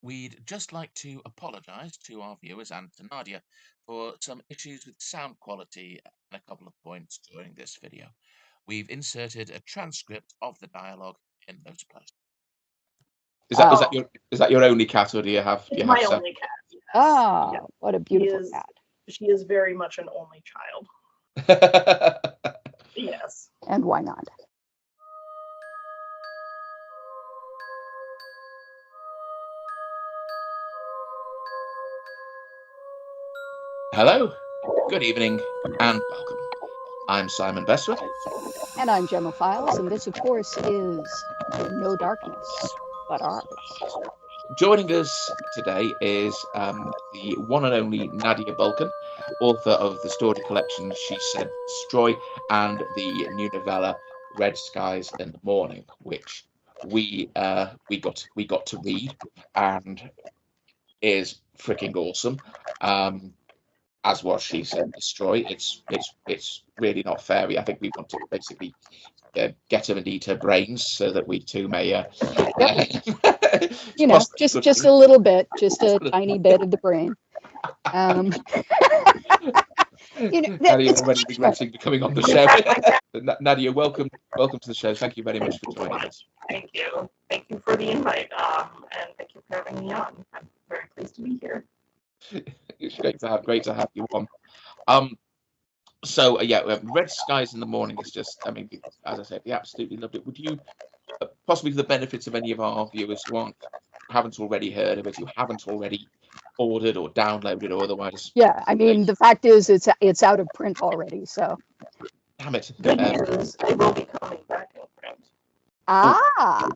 We'd just like to apologise to our viewers and to Nadia for some issues with sound quality and a couple of points during this video. We've inserted a transcript of the dialogue in those places. Is that your only cat, or do you have? It's my only cat. Yes. Ah, Yeah. what a beautiful cat. She is very much an only child. Yes. And why not? Hello, good evening, and welcome. I'm Simon Bestwick. And I'm Gemma Files, and this, of course, is No Darkness But Ours. Joining us today is the one and only Nadia Bulkin, author of the story collection She Said Destroy and the new novella Red Skies in the Morning, which we got to read and is freaking awesome. As was She Said Destroy. It's really not fair. I think we want to basically get her and eat her brains so that we too may you know, just a little bit, just a tiny bit of the brain. You know, Nadia already regretting becoming on the show. Nadia, welcome to the show. Thank you very much for joining us. Thank you for the invite, and thank you for having me on. I'm very pleased to be here. It's great to have you on. So Red Skies in the Morning is just, I mean, as I said, we absolutely loved it. Would you, possibly for the benefits of any of our viewers who haven't already heard of it, who haven't already ordered or downloaded or otherwise? Yeah, I mean, the fact is, it's out of print already. So. Damn it! Good news, it will be coming back in print. Ah.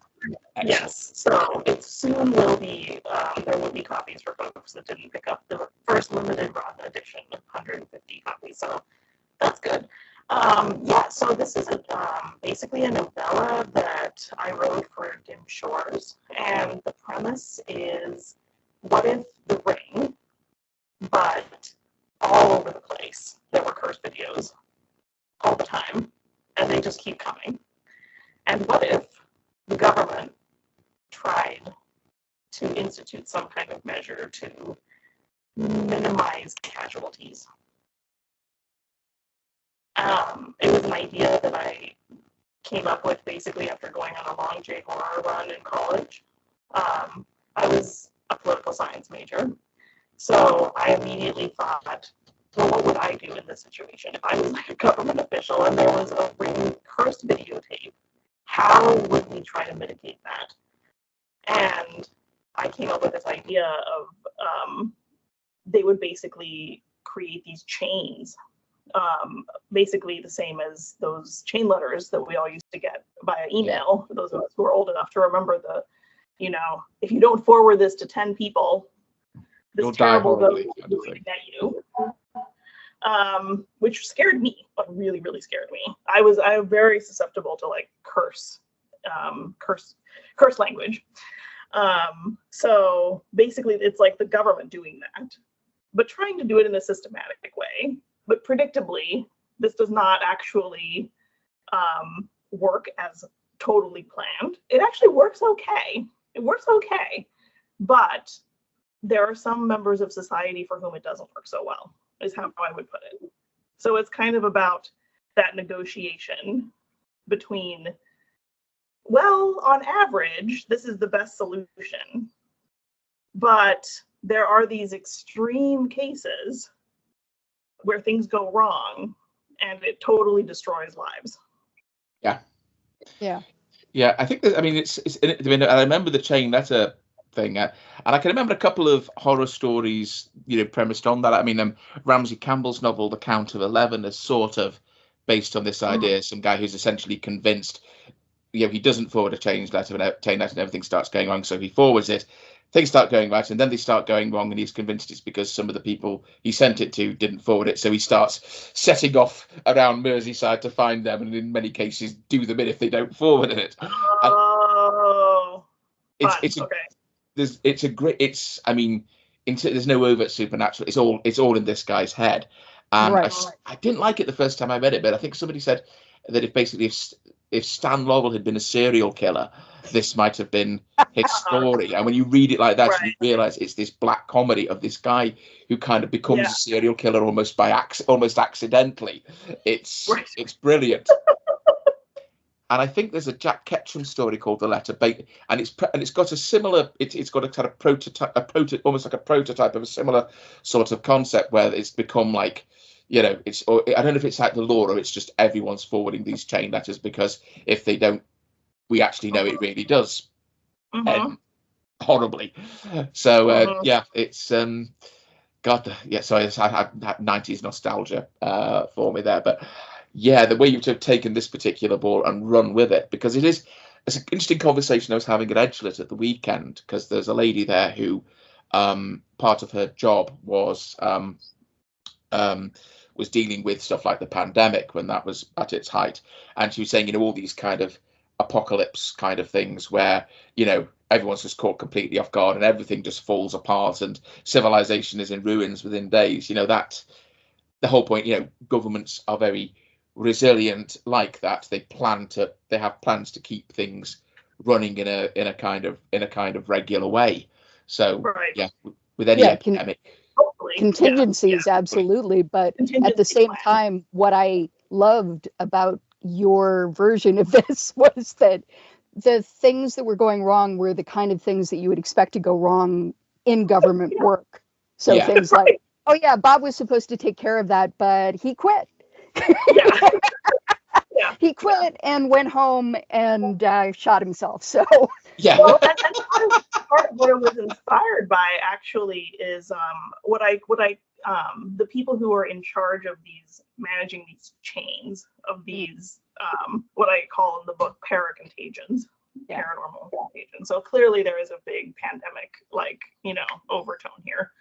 Yes, so it soon will be. There will be copies for folks that didn't pick up the first limited run edition of 150 copies. So that's good. So this is basically a novella that I wrote for Dim Shores, and the premise is, what if The Ring, but all over the place there were curse videos all the time, and they just keep coming. And what if the government tried to institute some kind of measure to minimize casualties? It was an idea that I came up with basically after going on a long J-horror run in college. I was a political science major, so I immediately thought, well, what would I do in this situation if I was like a government official and there was a Ring cursed videotape? How would we try to mitigate that? And I came up with this idea of they would basically create these chains, basically the same as those chain letters that we all used to get via email. For those of us who are old enough to remember if you don't forward this to 10 people, this terrible vote is going to get you. Which scared me, like really, really scared me. I'm very susceptible to like curse language. So basically it's like the government doing that, but trying to do it in a systematic way. But predictably, this does not actually work as totally planned. It actually works okay. But there are some members of society for whom it doesn't work so well, is how I would put it. So it's kind of about that negotiation between, well, on average, this is the best solution, but there are these extreme cases where things go wrong and it totally destroys lives. Yeah, I think that, I mean, I remember the chain letter thing, and I can remember a couple of horror stories, premised on that. I mean, Ramsey Campbell's novel, The Count of 11, is sort of based on this idea. Some guy who's essentially convinced, he doesn't forward a chain letter, and everything starts going wrong. So he forwards it, things start going right, and then they start going wrong, and he's convinced it's because some of the people he sent it to didn't forward it. So he starts setting off around Merseyside to find them, and in many cases do them in if they don't forward it. There's no overt supernatural. It's all in this guy's head, and I didn't like it the first time I read it, but I think somebody said that if if Stan Laurel had been a serial killer, this might have been his story. And when you read it like that, you realize it's this black comedy of this guy who kind of becomes a serial killer almost almost accidentally. It's brilliant. And I think there's a Jack Ketchum story called The Letter, and it's got a similar. It's got a kind of prototype, almost like a prototype of a similar sort of concept where it's become like, I don't know if it's like the law or it's just everyone's forwarding these chain letters, because if they don't, we actually know it really does end horribly. So it's God, so I had 90s nostalgia for me there, but. Yeah, the way you've taken this particular ball and run with it, because it's an interesting conversation I was having at Edgelet at the weekend, because there's a lady there who part of her job was dealing with stuff like the pandemic when that was at its height, and she was saying, all these kind of apocalypse kind of things where everyone's just caught completely off guard and everything just falls apart and civilization is in ruins within days. That the whole point. Governments are very resilient like that. They have plans to keep things running in a kind of regular way. So with any epidemic, contingencies, absolutely. But at the same time, what I loved about your version of this was that the things that were going wrong were the kind of things that you would expect to go wrong in government work. So things like, oh yeah, Bob was supposed to take care of that, but he quit. He quit and went home and shot himself. So well, that's part of what it was inspired by. Actually, is what I the people who are in charge of managing these chains of these what I call in the book paracontagions, paranormal contagion. So clearly there is a big pandemic overtone here.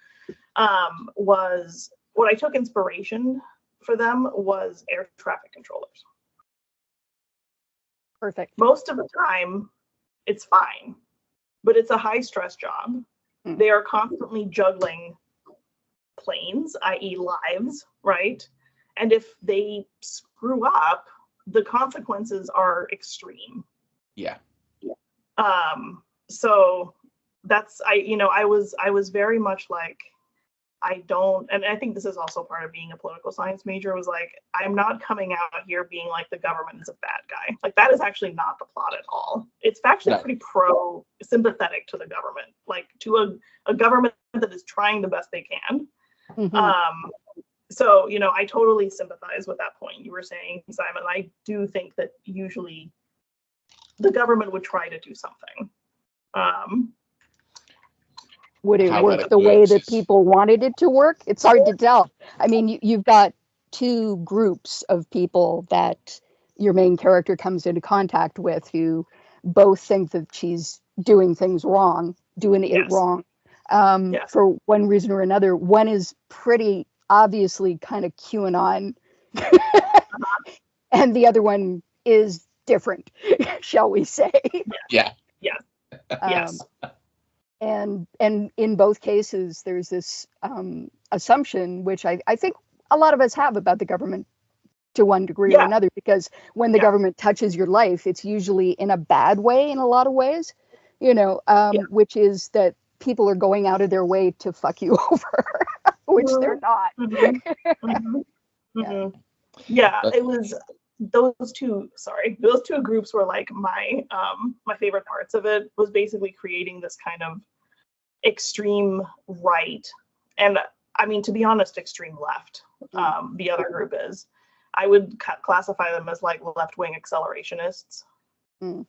Was what I took inspiration for them was air traffic controllers. Perfect. Most of the time, it's fine, but it's a high stress job. They are constantly juggling planes, i.e. lives, right? And if they screw up, the consequences are extreme. Yeah. So that's, I was very much like, and I think this is also part of being a political science major, was like, I'm not coming out here being like the government is a bad guy. Like, that is actually not the plot at all. It's actually pretty sympathetic to the government, like to a government that is trying the best they can. So, I totally sympathize with that point you were saying, Simon. I do think that usually the government would try to do something. Would it work the way that people wanted it to work? It's hard to tell. I mean, you've got two groups of people that your main character comes into contact with who both think that she's doing things wrong, doing it wrong, for one reason or another. One is pretty obviously kind of QAnon, and the other one is different, shall we say. Yes. And in both cases, there's this assumption, which I think a lot of us have about the government to one degree or another, because when the government touches your life, it's usually in a bad way in a lot of ways, which is that people are going out of their way to fuck you over, which they're not. It was those two groups were like my favorite parts of it, was basically creating this kind of extreme right, and I mean, to be honest, extreme left. The other group is, I would classify them as like left-wing accelerationists. And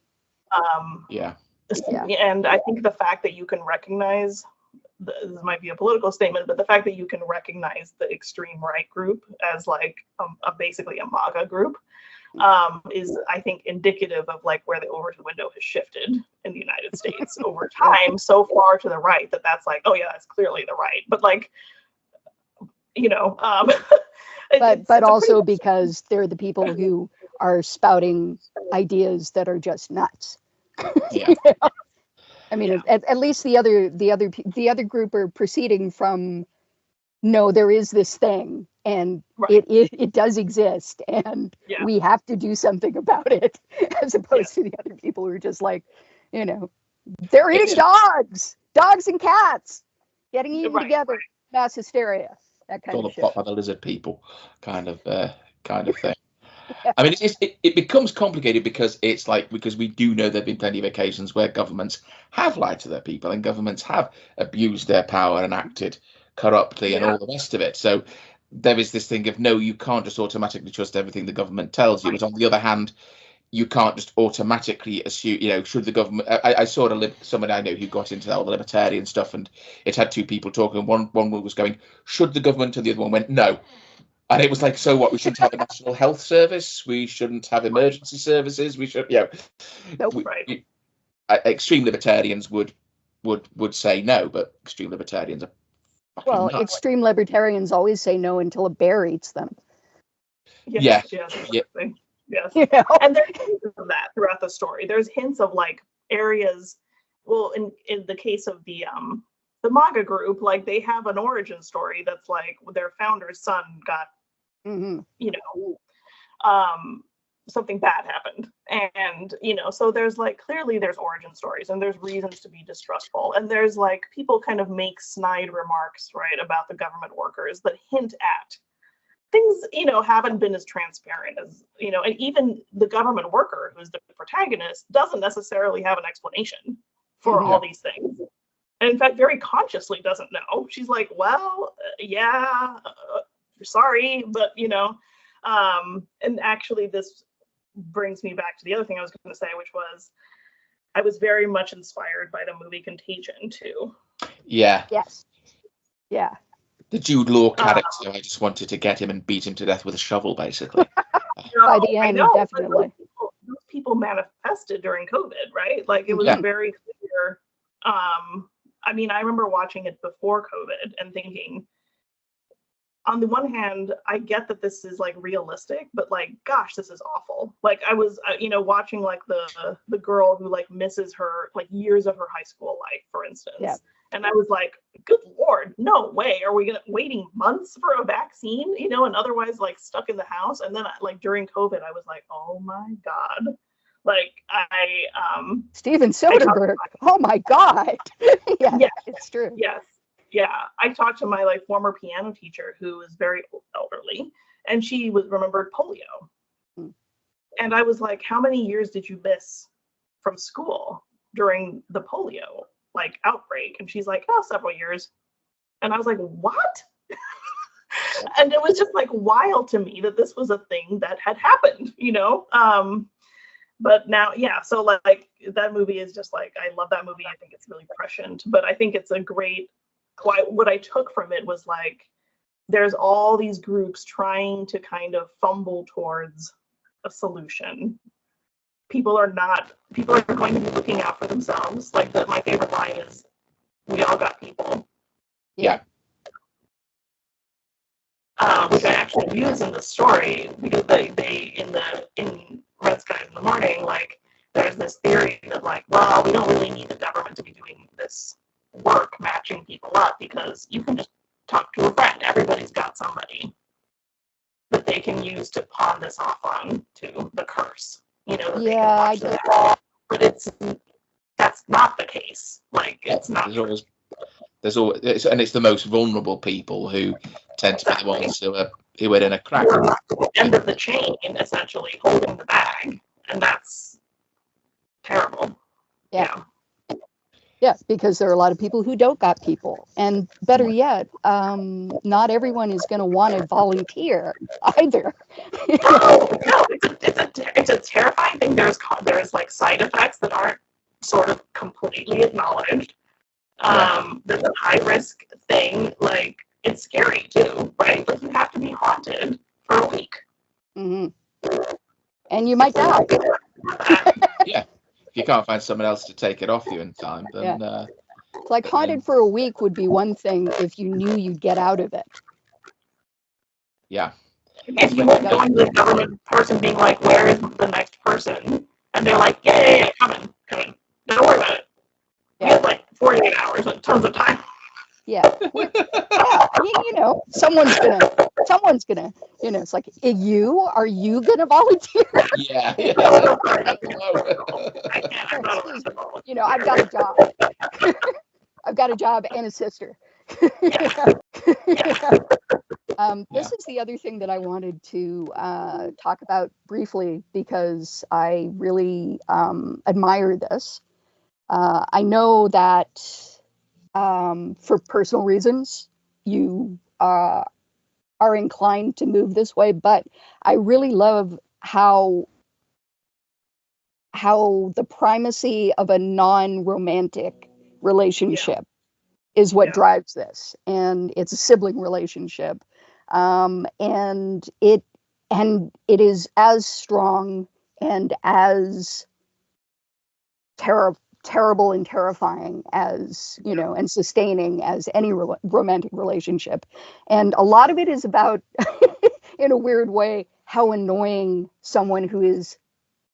I think the fact that you can recognize, this might be a political statement, but the fact that you can recognize the extreme right group as like basically a MAGA group is, I think, indicative of like where the Overton window has shifted in the United States over time, so far to the right that's like, oh yeah, that's clearly the right. But like, but also because they're the people who are spouting ideas that are just nuts. I mean, at least the other group are proceeding from, no, there is this thing and Right. it does exist, and Yeah. we have to do something about it, as opposed to the other people who are just like, they're eating dogs and cats, getting eaten together, mass hysteria, that kind Call of the shit. pot by the lizard people, kind of thing. I mean, it becomes complicated because because we do know there've been plenty of occasions where governments have lied to their people and governments have abused their power and acted corruptly and all the rest of it. So there is this thing of, no, you can't just automatically trust everything the government tells you. But on the other hand, you can't just automatically assume, should the government. I saw someone I know who got into all the libertarian stuff, and it had two people talking. One was going, should the government, and the other one went, no. And it was like, so what? We shouldn't have a national health service. We shouldn't have emergency services. We should, extreme libertarians would say no, but extreme libertarians are fucking nuts. Extreme libertarians always say no until a bear eats them. Yes. And there's hints of that throughout the story. There's hints of like areas. Well, in the case of the MAGA group, like they have an origin story that's like their founder's son got, something bad happened, and so there's like clearly there's origin stories and there's reasons to be distrustful, and there's like people kind of make snide remarks, right, about the government workers that hint at things haven't been as transparent as and even the government worker who's the protagonist doesn't necessarily have an explanation for all these things, and in fact very consciously doesn't know. She's like, well, sorry, but and actually this brings me back to the other thing I was going to say, which was I was very much inspired by the movie Contagion too. Yeah. Yes. Yeah. The Jude Law character, I just wanted to get him and beat him to death with a shovel, basically. By the end, definitely. Those people manifested during COVID, right? Like it was very clear. I mean, I remember watching it before COVID and thinking, on the one hand, I get that this is like realistic, but like, gosh, this is awful. Like I was, watching like the girl who like misses her like years of her high school life, for instance. Yeah. And I was like, good Lord, no way. Are we waiting months for a vaccine, and otherwise like stuck in the house? And then like during COVID, I was like, oh my God. Like Steven Soderbergh. Oh my God. Yeah, it's true. Yes. Yeah, I talked to my like former piano teacher who is very elderly, and she remembered polio. And I was like, how many years did you miss from school during the polio like outbreak? And she's like, several years. And I was like, what? And it was just like wild to me that this was a thing that had happened, but now, so like that movie is just like, I love that movie. I think it's really prescient, but I think it's a great, what I took from it was like, there's all these groups trying to kind of fumble towards a solution. People are going to be looking out for themselves. Like my favorite line is, we all got people. Yeah. Which I actually use in the story because they in Red Skies in the Morning, like there's this theory that like, well, we don't really need the government to be doing this work matching people up because you can just talk to a friend. Everybody's got somebody that they can use to pawn this off on to the curse. I do. But that's not the case. Like it's not. There's always, and it's the most vulnerable people who tend to be the ones who are in a crack. The end of the chain, essentially holding the bag, and that's terrible. Yeah. Yeah, because there are a lot of people who don't got people, and better yet, not everyone is going to want to volunteer either. No, it's a terrifying thing. There's like side effects that aren't sort of completely acknowledged. There's a high risk thing. Like it's scary too, right? Like you have to be haunted for a week, and you might die. Yeah. If you can't find someone else to take it off you in time, then like haunted for a week would be one thing if you knew you'd get out of it. Yeah. If you were going to the government person being like, where is the next person? And they're like, yeah, coming. Don't worry about it. You have like 48 hours and tons of time. Yeah. Someone's someone's gonna, it's like, are you gonna volunteer? Yeah. I've got a job. I've got a job and a sister. This is the other thing that I wanted to talk about briefly, because I really admire this. I know that for personal reasons, you are inclined to move this way, but I really love how the primacy of a non-romantic relationship is what drives this, and it's a sibling relationship, and it is as strong and as terrible and terrifying as, and sustaining as any romantic relationship. And a lot of it is about, in a weird way, how annoying someone who is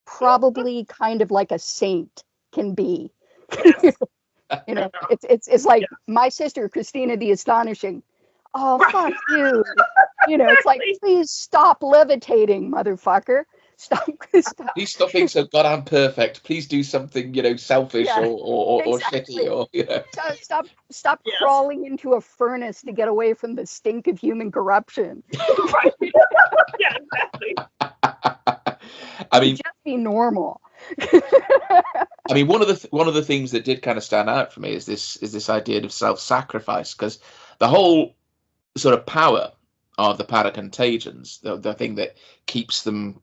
probably kind of like a saint can be. It's like my sister Christina the Astonishing. Oh, fuck you. It's like, please stop levitating, motherfucker. Stop. Please stop being so goddamn perfect. Please do something, selfish or exactly. shitty, or Stop crawling into a furnace to get away from the stink of human corruption. Right. Yeah, exactly. I mean, just be normal. I mean, one of the things that did kind of stand out for me is this idea of self-sacrifice, because the whole sort of power of the paracontagions, the thing that keeps them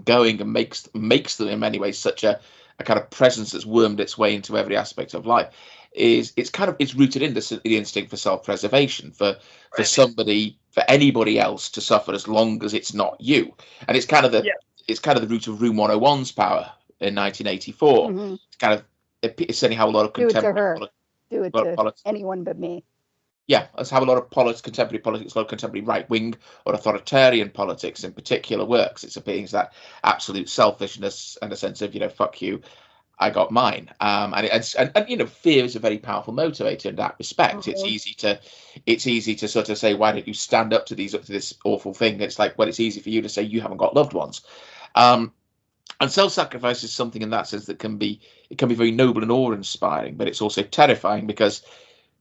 going and makes them in many ways such a kind of presence that's wormed its way into every aspect of life, it's rooted in the instinct for self-preservation, for anybody else to suffer as long as it's not you. And it's kind of the root of Room 101's power in 1984. Mm-hmm. It's certainly how a lot of contemporary do it to anyone but me. Yeah, that's how a lot of contemporary politics, a lot of contemporary right-wing or authoritarian politics in particular works. It's appealing to that absolute selfishness and a sense of, fuck you, I got mine. And fear is a very powerful motivator in that respect. Mm-hmm. It's easy to sort of say, why don't you stand up to this awful thing? It's like, well, it's easy for you to say you haven't got loved ones. And self-sacrifice is something in that sense that can be very noble and awe-inspiring, but it's also terrifying, because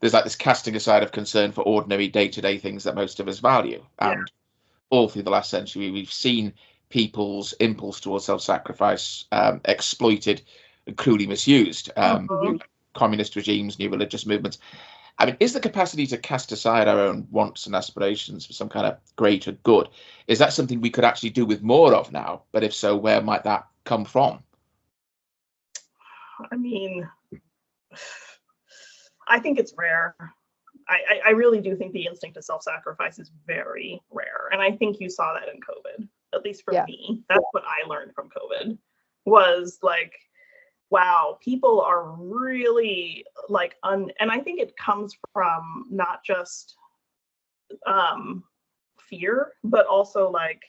there's like this casting aside of concern for ordinary day-to-day things that most of us value. And all through the last century, we've seen people's impulse towards self-sacrifice exploited and cruelly misused. Communist regimes, new religious movements. I mean, is the capacity to cast aside our own wants and aspirations for some kind of greater good, is that something we could actually do with more of now? But if so, where might that come from? I mean, I think it's rare. I really do think the instinct to self-sacrifice is very rare. And I think you saw that in COVID, at least for me. That's what I learned from COVID, was like, wow, people are really like, and I think it comes from not just fear, but also like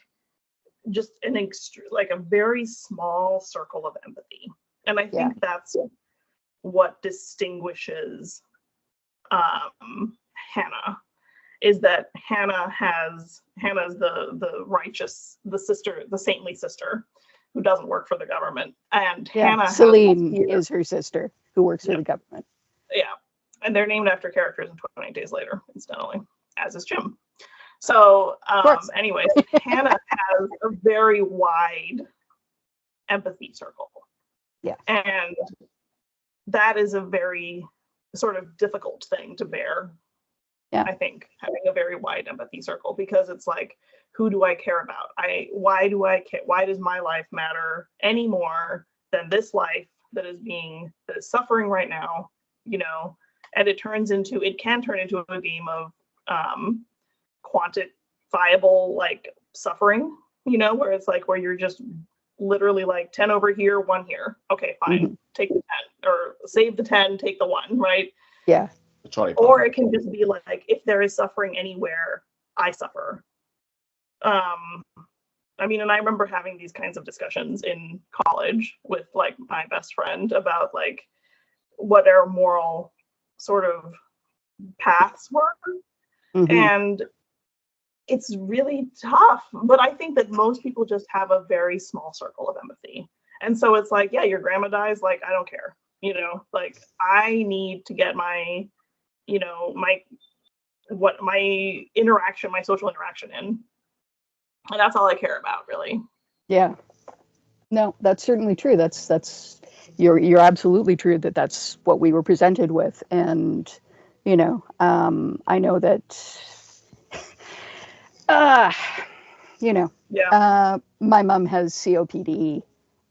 just like a very small circle of empathy. And I think that's what distinguishes Hannah, is that Hannah's the righteous, the saintly sister who doesn't work for the government, and Hannah Celine is her sister who works for the government. Yeah, and they're named after characters in 28 Days Later, incidentally, as is Jim. So anyways, Hannah has a very wide empathy circle. Yeah, and that is a very sort of difficult thing to bear. Yeah, I think having a very wide empathy circle, because it's like, who do I care about? Why do I care? Why does my life matter any more than this life that is suffering right now? And it can turn into a game of quantifiable like suffering, where it's like, where you're just literally like 10 over here, 1 here. Okay, fine. Take the 10, or save the 10, take the 1, right? Yeah. Or it can just be like, if there is suffering anywhere, I suffer. I mean, and I remember having these kinds of discussions in college with like my best friend about like what our moral sort of paths were. And it's really tough. But I think that most people just have a very small circle of empathy. And so it's like, yeah, your grandma dies, like, I don't care. Like, I need to get my, my interaction, my social interaction in. And that's all I care about, really. Yeah. No, that's certainly true. You're absolutely true that that's what we were presented with. And, I know that, my mom has COPD.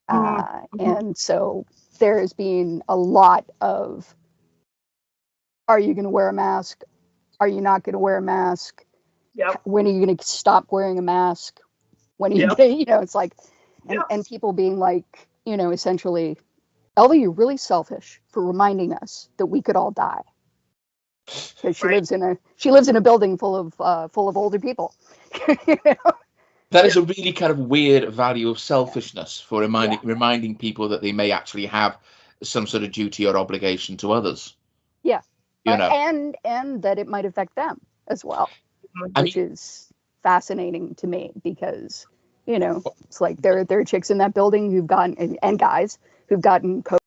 And so there's been a lot of, are you going to wear a mask? Are you not going to wear a mask? Yep. When are you going to stop wearing a mask? When are you going to, it's like, and people being like, essentially, Elva, you're really selfish for reminding us that we could all die. Because she lives in a building full of older people. That is a really kind of weird value of selfishness for reminding people that they may actually have some sort of duty or obligation to others. Yeah. And that it might affect them as well, which is fascinating to me because, it's like there are chicks in that building who've gotten, and guys who've gotten COVID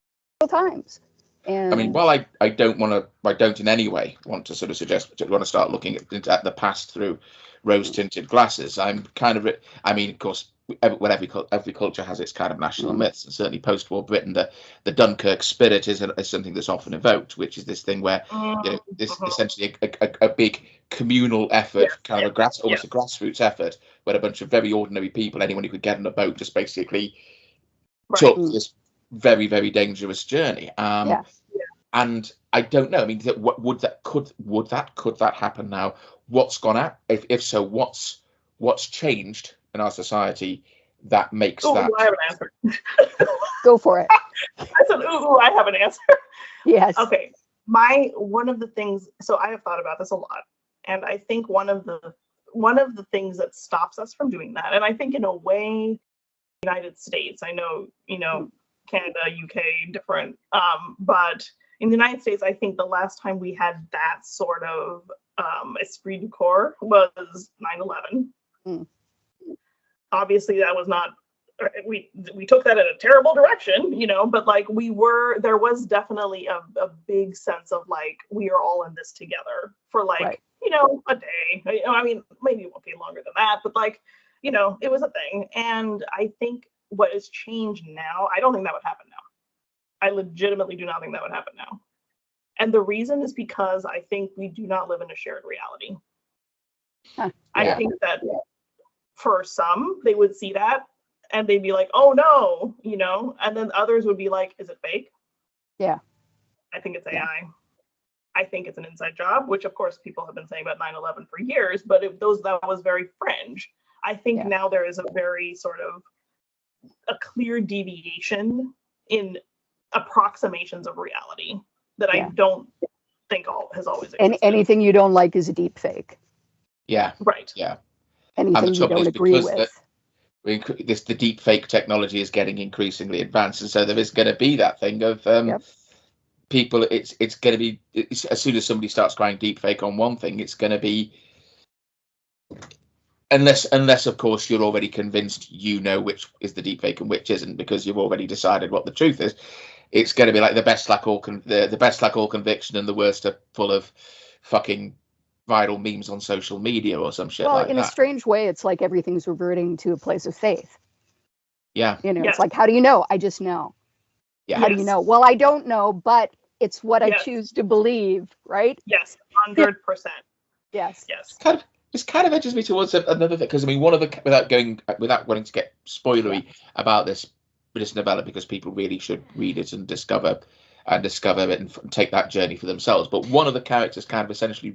times. And I mean, while I don't in any way want to sort of suggest that you want to start looking at the past through rose-tinted glasses, I'm kind of, I mean, of course, every culture has its kind of national myths, and certainly post-war Britain, the Dunkirk spirit is something that's often evoked, which is this thing where this essentially a big communal effort, kind of almost a grassroots effort, where a bunch of very ordinary people, anyone who could get on a boat, just basically took this very, very dangerous journey. And I don't know. I mean, could that happen now? What's gone out? If so, what's changed in our society that makes that? I have an answer. Go for it. I said, I have an answer. Yes. Okay. One of the things. So I have thought about this a lot, and I think one of the things that stops us from doing that, and I think in a way, United States. I know, Canada, UK, different, but in the United States, I think the last time we had that sort of esprit de corps was 9/11. Obviously, that was not, we took that in a terrible direction, but like there was definitely a big sense of like, we are all in this together for like, a day. I mean, maybe it won't be longer than that, but like, it was a thing. And I think what has changed now, I don't think that would happen now. I legitimately do not think that would happen now. And the reason is because I think we do not live in a shared reality. I think that for some, they would see that and they'd be like, oh no, and then others would be like, is it fake? Yeah. I think it's AI. I think it's an inside job, which of course people have been saying about 9/11 for years, but that was very fringe. I think now there is a very sort of a clear deviation in approximations of reality that I don't think has always existed. Anything you don't like is a deep fake. Yeah. Right. Yeah. Anything you don't agree with. The deep fake technology is getting increasingly advanced, and so there is going to be that thing of people. It's going to be as soon as somebody starts crying deep fake on one thing, it's going to be. Unless of course you're already convinced which is the deepfake and which isn't, because you've already decided what the truth is. It's going to be like the best lack all conviction and the worst are full of fucking viral memes on social media or some shit like that. Well, in a strange way, it's like everything's reverting to a place of faith. Yeah. It's like, how do you know? I just know. Yeah. How do you know? Well, I don't know, but it's what I choose to believe, right? Yes, 100%. Yes. This kind of edges me towards another thing, because I mean, one of the without wanting to get spoilery about this novella, because people really should read it and discover it and take that journey for themselves. But one of the characters kind of essentially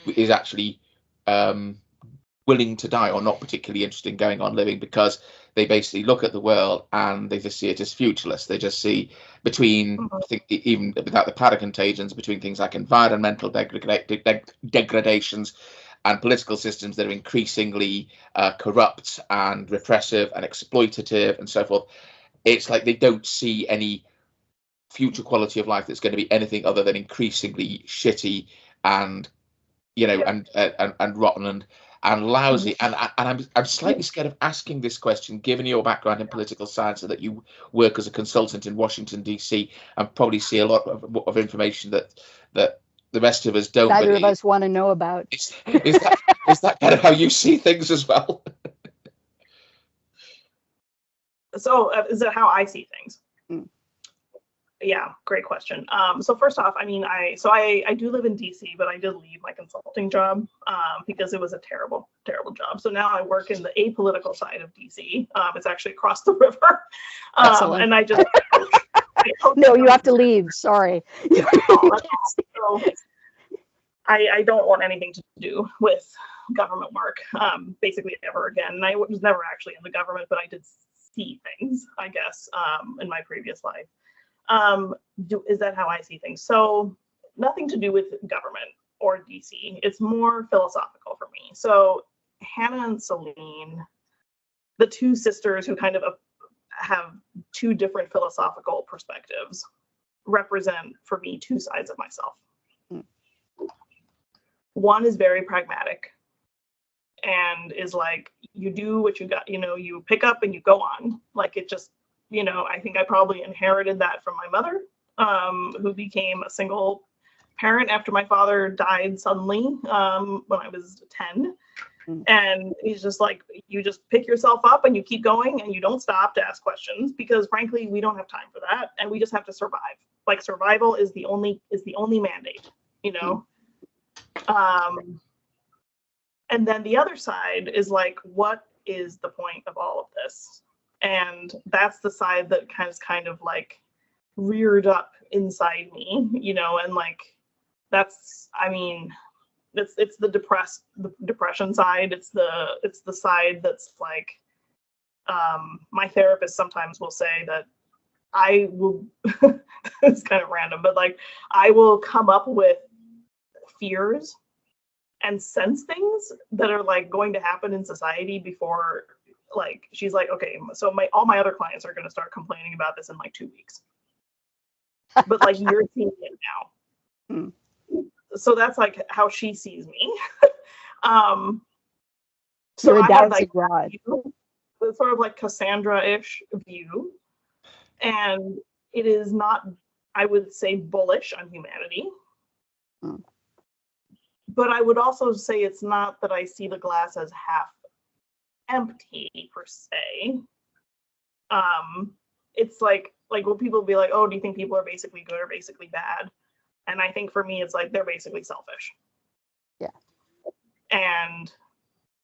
is actually willing to die, or not particularly interested in going on living, because they basically look at the world and they just see it as futureless. They just see even without the paracontagions, between things like environmental degradations and political systems that are increasingly corrupt and repressive and exploitative and so forth. It's like they don't see any future quality of life that's going to be anything other than increasingly shitty and and rotten. and lousy. And I'm slightly scared of asking this question, given your background in political science, and that you work as a consultant in Washington D.C. and probably see a lot of information that the rest of us don't. Neither of us want to know about. Is that kind of how you see things as well? So is that how I see things? Yeah, great question. So first off, I mean, I do live in DC, but I did leave my consulting job because it was a terrible job. So now I work in the apolitical side of DC. It's actually across the river, and I just no, you have to leave. Sorry. So I don't want anything to do with government work, basically ever again. And I was never actually in the government, but I did see things, I guess, in my previous life. Is that how I see things? So nothing to do with government or DC. It's more philosophical for me. So Hannah and Celine, the two sisters who kind of have two different philosophical perspectives, represent for me two sides of myself. One is very pragmatic and is like, you do what you got, you pick up and you go on. Like it just, I think I probably inherited that from my mother, who became a single parent after my father died suddenly when I was 10. And he's just like, you just pick yourself up and you keep going and you don't stop to ask questions, because frankly, we don't have time for that. And we just have to survive. Like survival is the only mandate, And then the other side is like, what is the point of all of this? And that's the side that kind of like reared up inside me, and like, that's, I mean, it's the depression side. It's the side that's like, my therapist sometimes will say that I will, it's kind of random, but like, I will come up with fears and sense things that are like going to happen in society before, like, she's like, okay, so all my other clients are going to start complaining about this in like 2 weeks. But like, you're seeing it now. So that's like how she sees me. So I have like the sort of like Cassandra-ish view, and it is not, I would say, bullish on humanity. But I would also say it's not that I see the glass as half empty per se. It's like when people be like, oh, do you think people are basically good or basically bad? And I think for me, it's like, they're basically selfish. Yeah. And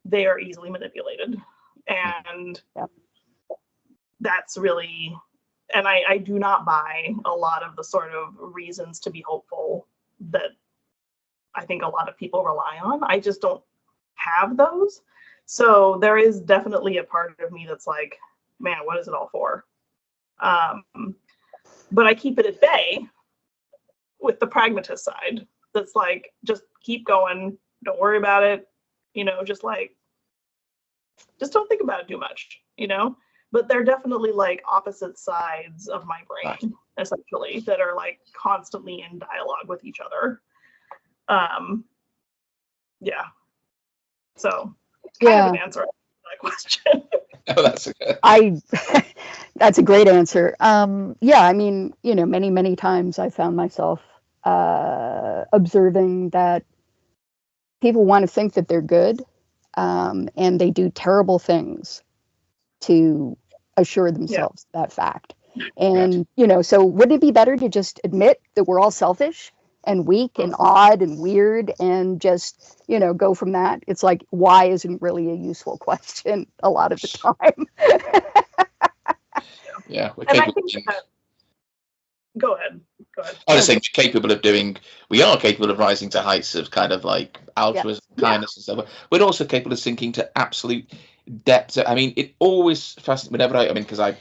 they are easily manipulated. And that's really, and I do not buy a lot of the sort of reasons to be hopeful that I think a lot of people rely on. I just don't have those. So there is definitely a part of me that's like, man, what is it all for? But I keep it at bay with the side that's like, just keep going, don't worry about it, just don't think about it too much, but they're definitely like opposite sides of my brain, essentially, that are like constantly in dialogue with each other. So kind of an answer to that question. Oh, that's okay. That's a great answer. I mean, many times I found myself observing that people want to think that they're good, and they do terrible things to assure themselves that fact. And, so wouldn't it be better to just admit that we're all selfish and weak and odd and weird and just, go from that? It's like, why isn't really a useful question a lot of the time. Yeah, we're and capable. Go ahead. I was saying we are capable of rising to heights of kind of like altruism, kindness and stuff. We're also capable of sinking to absolute depths. I mean, it always fascinates me whenever because I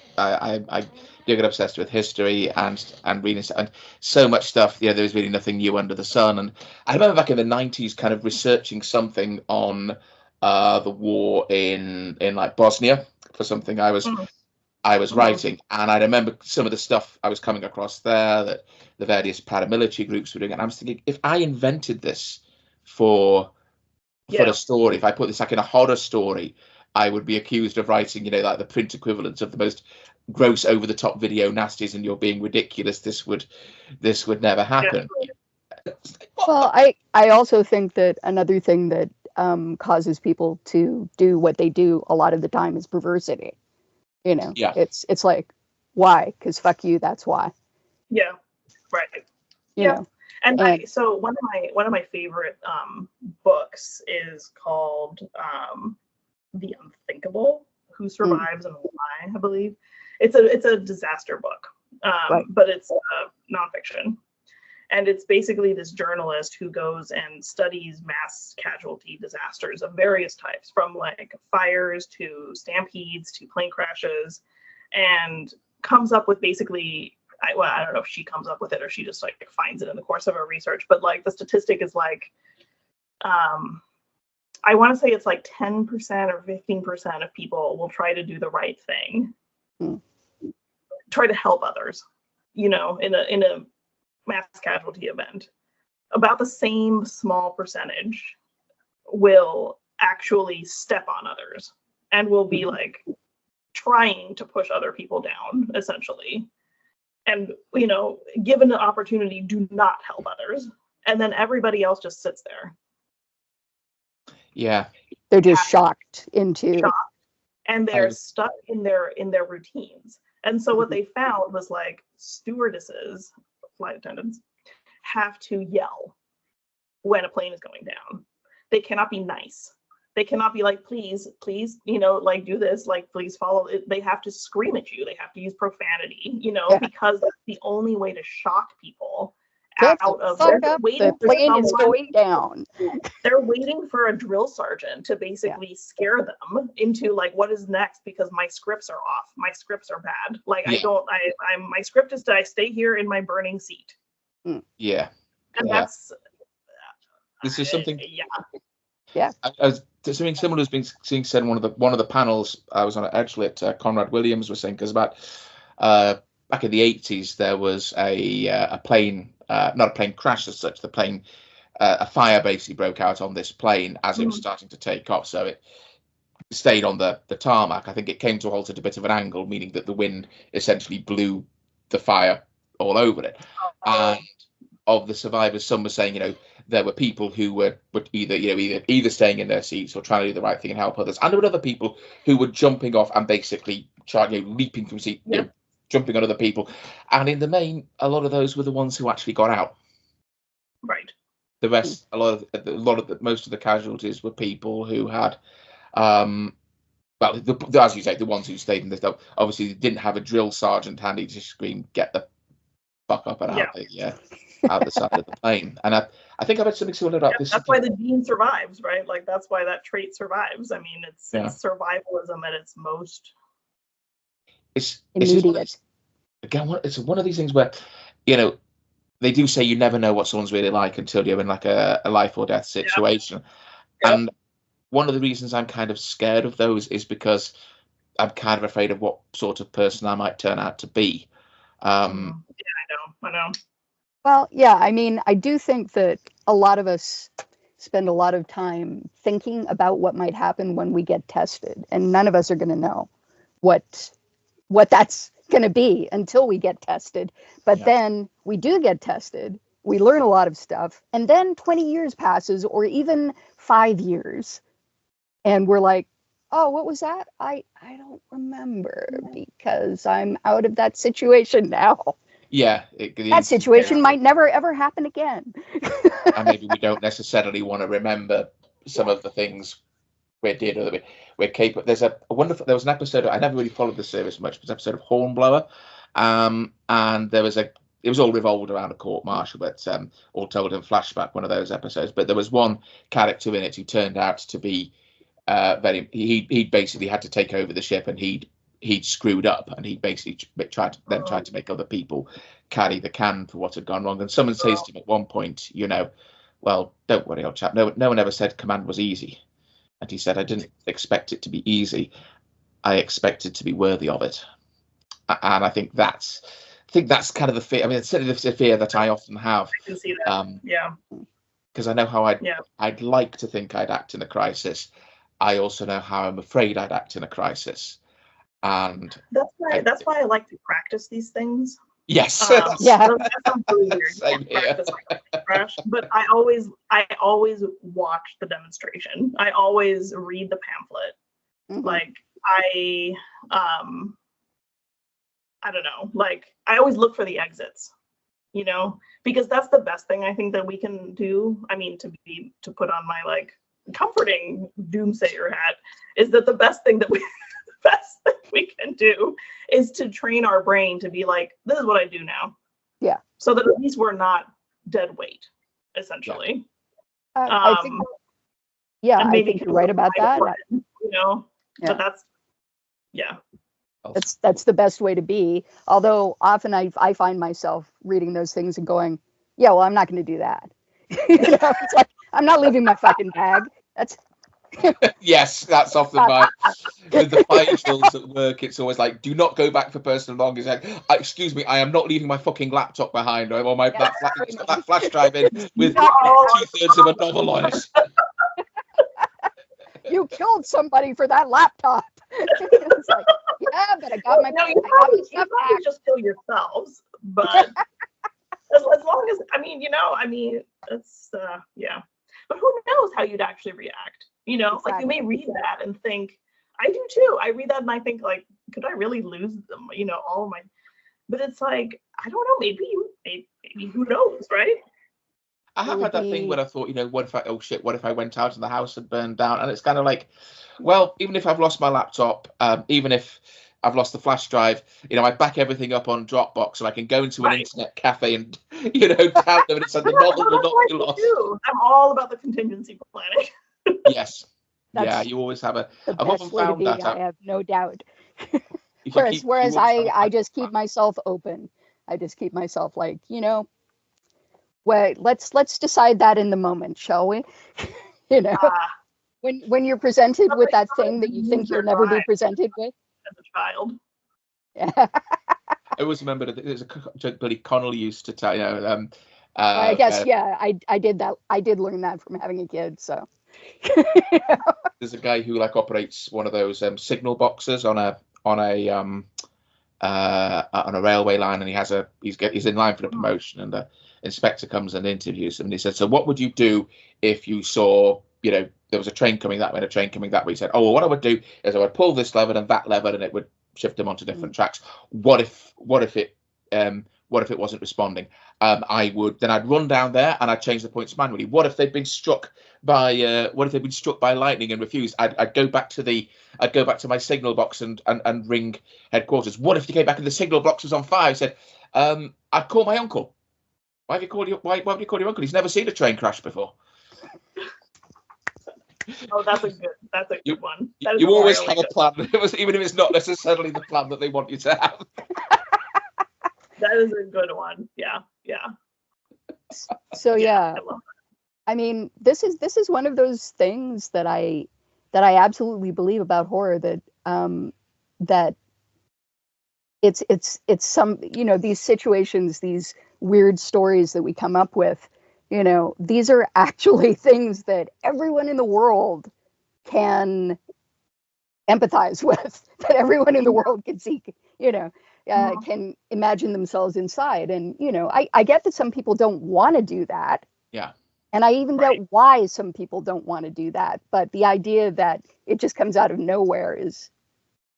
do get obsessed with history and reading and so much stuff. There's really nothing new under the sun. And I remember back in the 90s kind of researching something on the war in like Bosnia for something I was writing, and I remember some of the stuff I was coming across there that the various paramilitary groups were doing, and I was thinking, if I invented this for for a story. If I put this like in a horror story, I would be accused of writing, like the print equivalent of the most gross, over the top video nasties, and you're being ridiculous. This would never happen. Well, I also think that another thing that causes people to do what they do a lot of the time is perversity. Yeah. It's like, why? Because fuck you. That's why. Yeah. Right. You know. And so one of my favorite books is called The Unthinkable: Who Survives and Why, I believe. It's a disaster book, but it's nonfiction. And it's basically this journalist who goes and studies mass casualty disasters of various types, from like fires to stampedes to plane crashes, and comes up with basically, I don't know if she comes up with it or she just like finds it in the course of her research, but like the statistic is like, I want to say it's like 10% or 15% of people will try to do the right thing, try to help others, in a mass casualty event. About the same small percentage will actually step on others and will be like trying to push other people down, essentially. And, given the opportunity, do not help others. And then everybody else just sits there. Yeah. They're just shocked into. And they're stuck in their routines. And so what they found was like stewardesses, flight attendants, have to yell when a plane is going down. They cannot be nice. They cannot be like, please, like do this, like please follow it. They have to scream at you. They have to use profanity, because that's the only way to shock people out of the plane is going down. They're waiting for a drill sergeant to basically scare them into like, what is next? Because my scripts are off. My scripts are bad. Like my script is that I stay here in my burning seat. Yeah. And this is something. Yeah. Something similar has been said in one of the panels I was on at Edgelit. Conrad Williams was saying, because about back in the 80s there was a plane, not a plane crash as such. A fire basically broke out on this plane as it was starting to take off. So it stayed on the tarmac. I think it came to a halt at a bit of an angle, meaning that the wind essentially blew the fire all over it. And of the survivors, some were saying, there were people who were either staying in their seats or trying to do the right thing and help others, and there were other people who were jumping off and basically leaping from seat, jumping on other people. And in the main, a lot of those were the ones who actually got out. Right. The rest, most of the casualties were people who had, as you say, the ones who stayed in this. Obviously, didn't have a drill sergeant handy to scream, "Get the fuck up and out the side of the plane." And I think I read something similar about this. That's why the gene survives, right? Like that's why that trait survives. I mean, it's survivalism at its most. It's immediate. It's one of these things where, they do say you never know what someone's really like until you're in like a life or death situation. And one of the reasons I'm kind of scared of those is because I'm kind of afraid of what sort of person I might turn out to be. I know. Well, yeah, I mean, I do think that a lot of us spend a lot of time thinking about what might happen when we get tested, and none of us are going to know what that's going to be until we get tested. But then we do get tested, we learn a lot of stuff, and then 20 years passes, or even 5 years, and we're like, oh, what was that? I don't remember, because I'm out of that situation now. Yeah, that situation might never ever happen again. And maybe we don't necessarily want to remember some of the things we did or that we're capable. There was an episode, I never really followed the service much, but it was an episode of Hornblower, and it was all revolved around a court martial, but all told in flashback, one of those episodes. But there was one character in it who turned out to be he basically had to take over the ship, and he'd screwed up, and he basically tried to make other people carry the can for what had gone wrong. And someone says to him at one point, well, don't worry, old chap, no one ever said command was easy. And he said, I didn't expect it to be easy, I expected to be worthy of it. And I think that's kind of the fear. I mean, it's certainly the fear that I often have. I can see that. because I know how Yeah. I'd like to think I'd act in a crisis. I also know how I'm afraid I'd act in a crisis, and that's why I like to practice these things. yes, Yeah. That sounds really weird. Same You can't here. practice like crash, but I always watch the demonstration. I always read the pamphlet. Mhm. Like I don't know. Like I always look for the exits, you know, because that's the best thing I think that we can do. I mean, to put on my like comforting doomsayer hat, is that the best thing we can do is to train our brain to be like, this is what I do now. Yeah. So that at least we're not dead weight, essentially. I think, yeah, and I maybe think you're right about that. You know, Yeah. but That's the best way to be. Although often I find myself reading those things and going, yeah, well, I'm not going to do that. You know, it's like, I'm not leaving my fucking bag. That's Yes, that's often my with the fire drills at work. It's always like, do not go back for personal belongings. Like, excuse me, I am not leaving my fucking laptop behind, or my that flash drive in with 2/3 of a novel on it. You killed somebody for that laptop. It's like, yeah, but I got my you probably just kill yourselves, but as long as it's yeah. But who knows how you'd actually react? You know, Exactly. like you may read that and think, I do too. I read that and I think, like, could I really lose them? You know, all of my. But it's like, I don't know. Maybe who knows, right? I have had that thing where I thought, you know, what if I went out of the house and burned down? And it's kind of like, well, even if I've lost my laptop, even if I've lost the flash drive, you know, I back everything up on Dropbox, and I can go into an internet cafe and, you know, download it, so the novel will not be lost. I'm all about the contingency planning. Yes. Yeah, you always have the I've best often way to found be, that. I have no doubt. You Whereas always I just keep myself open. I just keep myself like, you know, well, let's decide that in the moment, shall we? You know, when you're presented with that thing that you think you'll never be presented with. As a child. Yeah. I always remember that there's a joke Billy Connolly used to tell, you know. I guess, yeah, I did that. I did learn that from having a kid. So there's a guy who like operates one of those signal boxes on a railway line, and he's in line for the promotion, and the inspector comes and interviews him, and he said, so what would you do if you saw, you know, there was a train coming that way and a train coming that way? He said, oh, well, what I would do is I would pull this lever and that lever, and it would shift them onto different tracks. What if it wasn't responding? I'd run down there and I'd change the points manually. What if they'd been struck by lightning and refused? I'd go back to my signal box and ring headquarters. What if you came back and the signal box was on fire? He said, I'd call my uncle. Why have you called your uncle? He's never seen a train crash before. Oh, that's a good one. You always have a plan, even if it's not necessarily the plan that they want you to have. That is a good one. Yeah. So yeah, I mean, this is one of those things that I absolutely believe about horror, that that it's some, you know, these situations, these weird stories that we come up with, you know, these are actually things that everyone in the world can empathize with, that everyone in the world can see, you know, can imagine themselves inside. And, you know, I get that some people don't want to do that. Yeah. And I even get why some people don't want to do that. But the idea that it just comes out of nowhere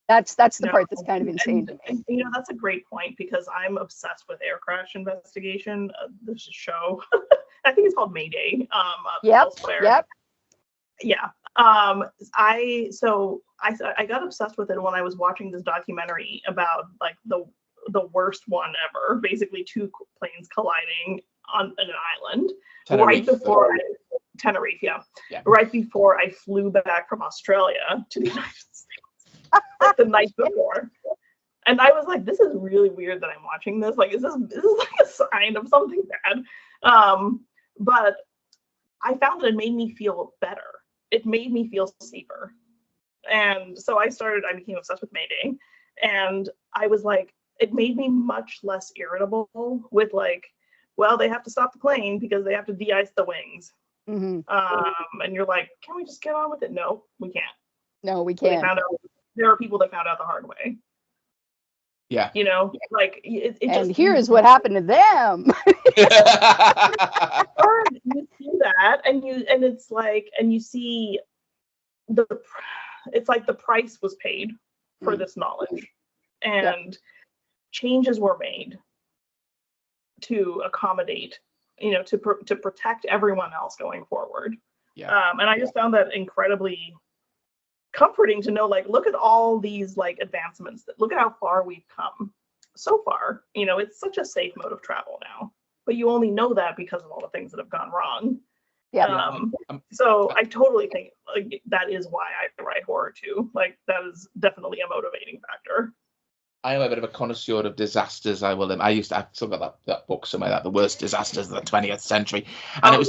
that's the part that's kind of insane to me. And, you know, that's a great point, because I'm obsessed with air crash investigation. There's a show, I think it's called Mayday. Yep. Yeah. I got obsessed with it when I was watching this documentary about like the worst one ever. Basically, two planes colliding on an island. Tenerife. Right before Tenerife, yeah. Right before I flew back from Australia to the United States. The night before, and I was like, this is really weird that I'm watching this. Like, is this like a sign of something bad? But I found that it made me feel better. It made me feel safer, and so I became obsessed with Mayday, and I was like, it made me much less irritable with like, well, they have to stop the plane because they have to de-ice the wings. Mm-hmm. And you're like, can we just get on with it? No, we can't. No, we They can't. found out, there are people that found out the hard way. Yeah. You know, like it And just, here's what happened to them. you see that, and it's like, and you see it's like the price was paid for this knowledge, and changes were made to accommodate, you know, to protect everyone else going forward. And I just found that incredibly comforting to know, like, look at all these like advancements, look at how far we've come so far. You know, it's such a safe mode of travel now, but you only know that because of all the things that have gone wrong. So I totally think like that is why I write horror too. Like that is definitely a motivating factor. I am a bit of a connoisseur of disasters. I used to have some of that book somewhere, that the worst disasters of the 20th century, and it was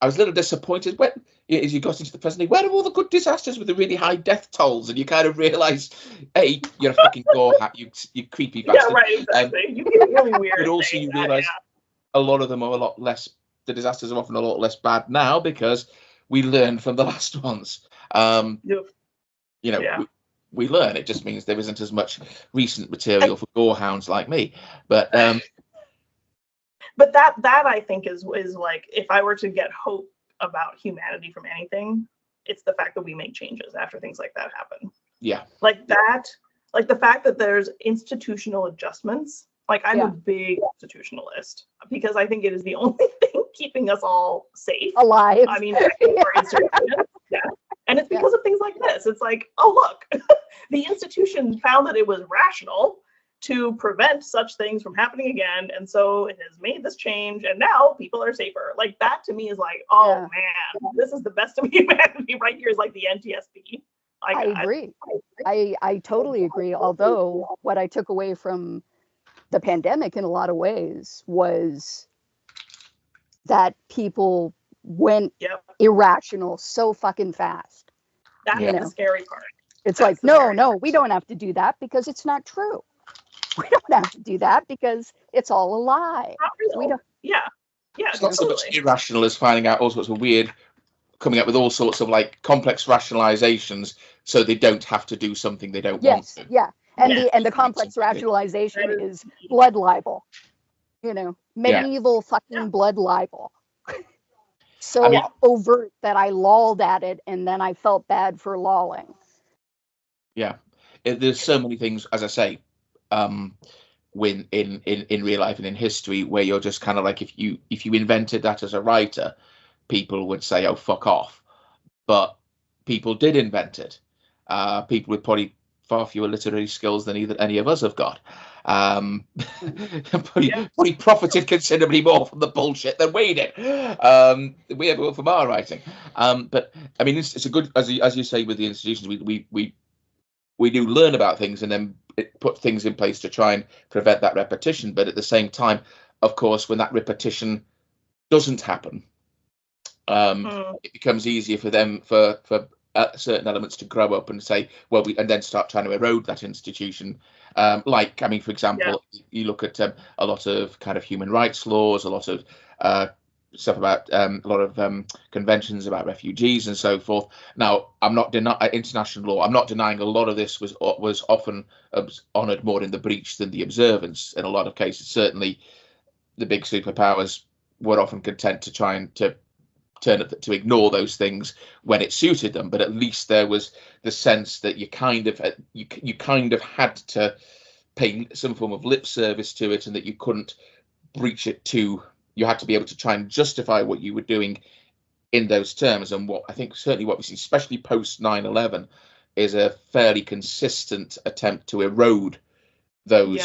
I was a little disappointed when, as you got into the present day, where are all the good disasters with the really high death tolls? And you kind of realise, A, you're a fucking gore hat, you creepy bastard. Yeah, right, exactly. You get really weird. But also you realise a lot of them are a lot less, the disasters are often a lot less bad now because we learned from the last ones. You know, we learn. It just means there isn't as much recent material for gorehounds like me. But that I think is like, if I were to get hope about humanity from anything, it's the fact that we make changes after things like that happen. Yeah. Like that, like the fact that there's institutional adjustments. Like I'm a big institutionalist because I think it is the only thing keeping us all safe. Alive. I mean, and it's because of things like this. It's like, oh, look, the institution found that it was rational to prevent such things from happening again, and so it has made this change, and now people are safer. Like that to me is like, oh man, this is the best of humanity right here. Is like the NTSB. Like, I agree. I totally agree. Although what I took away from the pandemic in a lot of ways was that people went irrational so fucking fast. That's the scary part. It's like, no, we don't have to do that because it's not true. We don't have to do that because it's all a lie. We don't. It's not so much irrational as finding out all sorts of weird, coming up with all sorts of like complex rationalizations so they don't have to do something they don't want to. And the complex rationalization is blood libel. You know, medieval fucking blood libel. So overt that I lolled at it, and then I felt bad for lolling. Yeah, there's so many things, as I say, when in real life and in history, where you're just kind of like, if you invented that as a writer, people would say, "Oh, fuck off," but people did invent it. People with probably far fewer literary skills than any of us have got. Probably profited considerably more from the bullshit than we did. We ever will from our writing. But I mean, it's a good, as you say, with the institutions, we do learn about things and then put things in place to try and prevent that repetition. But at the same time, of course, when that repetition doesn't happen, it becomes easier for them for certain elements to grow up and say, well, and then start trying to erode that institution. Like, I mean, for example, you look at a lot of kind of human rights laws, a lot of stuff about a lot of conventions about refugees and so forth. Now, I'm not denying international law. I'm not denying a lot of this was often honoured more in the breach than the observance. In a lot of cases, certainly, the big superpowers were often content to try and to ignore those things when it suited them. But at least there was the sense that you kind of had to pay some form of lip service to it, and that you couldn't breach it too. You had to be able to try and justify what you were doing in those terms. And what I think certainly what we see, especially post 9/11, is a fairly consistent attempt to erode those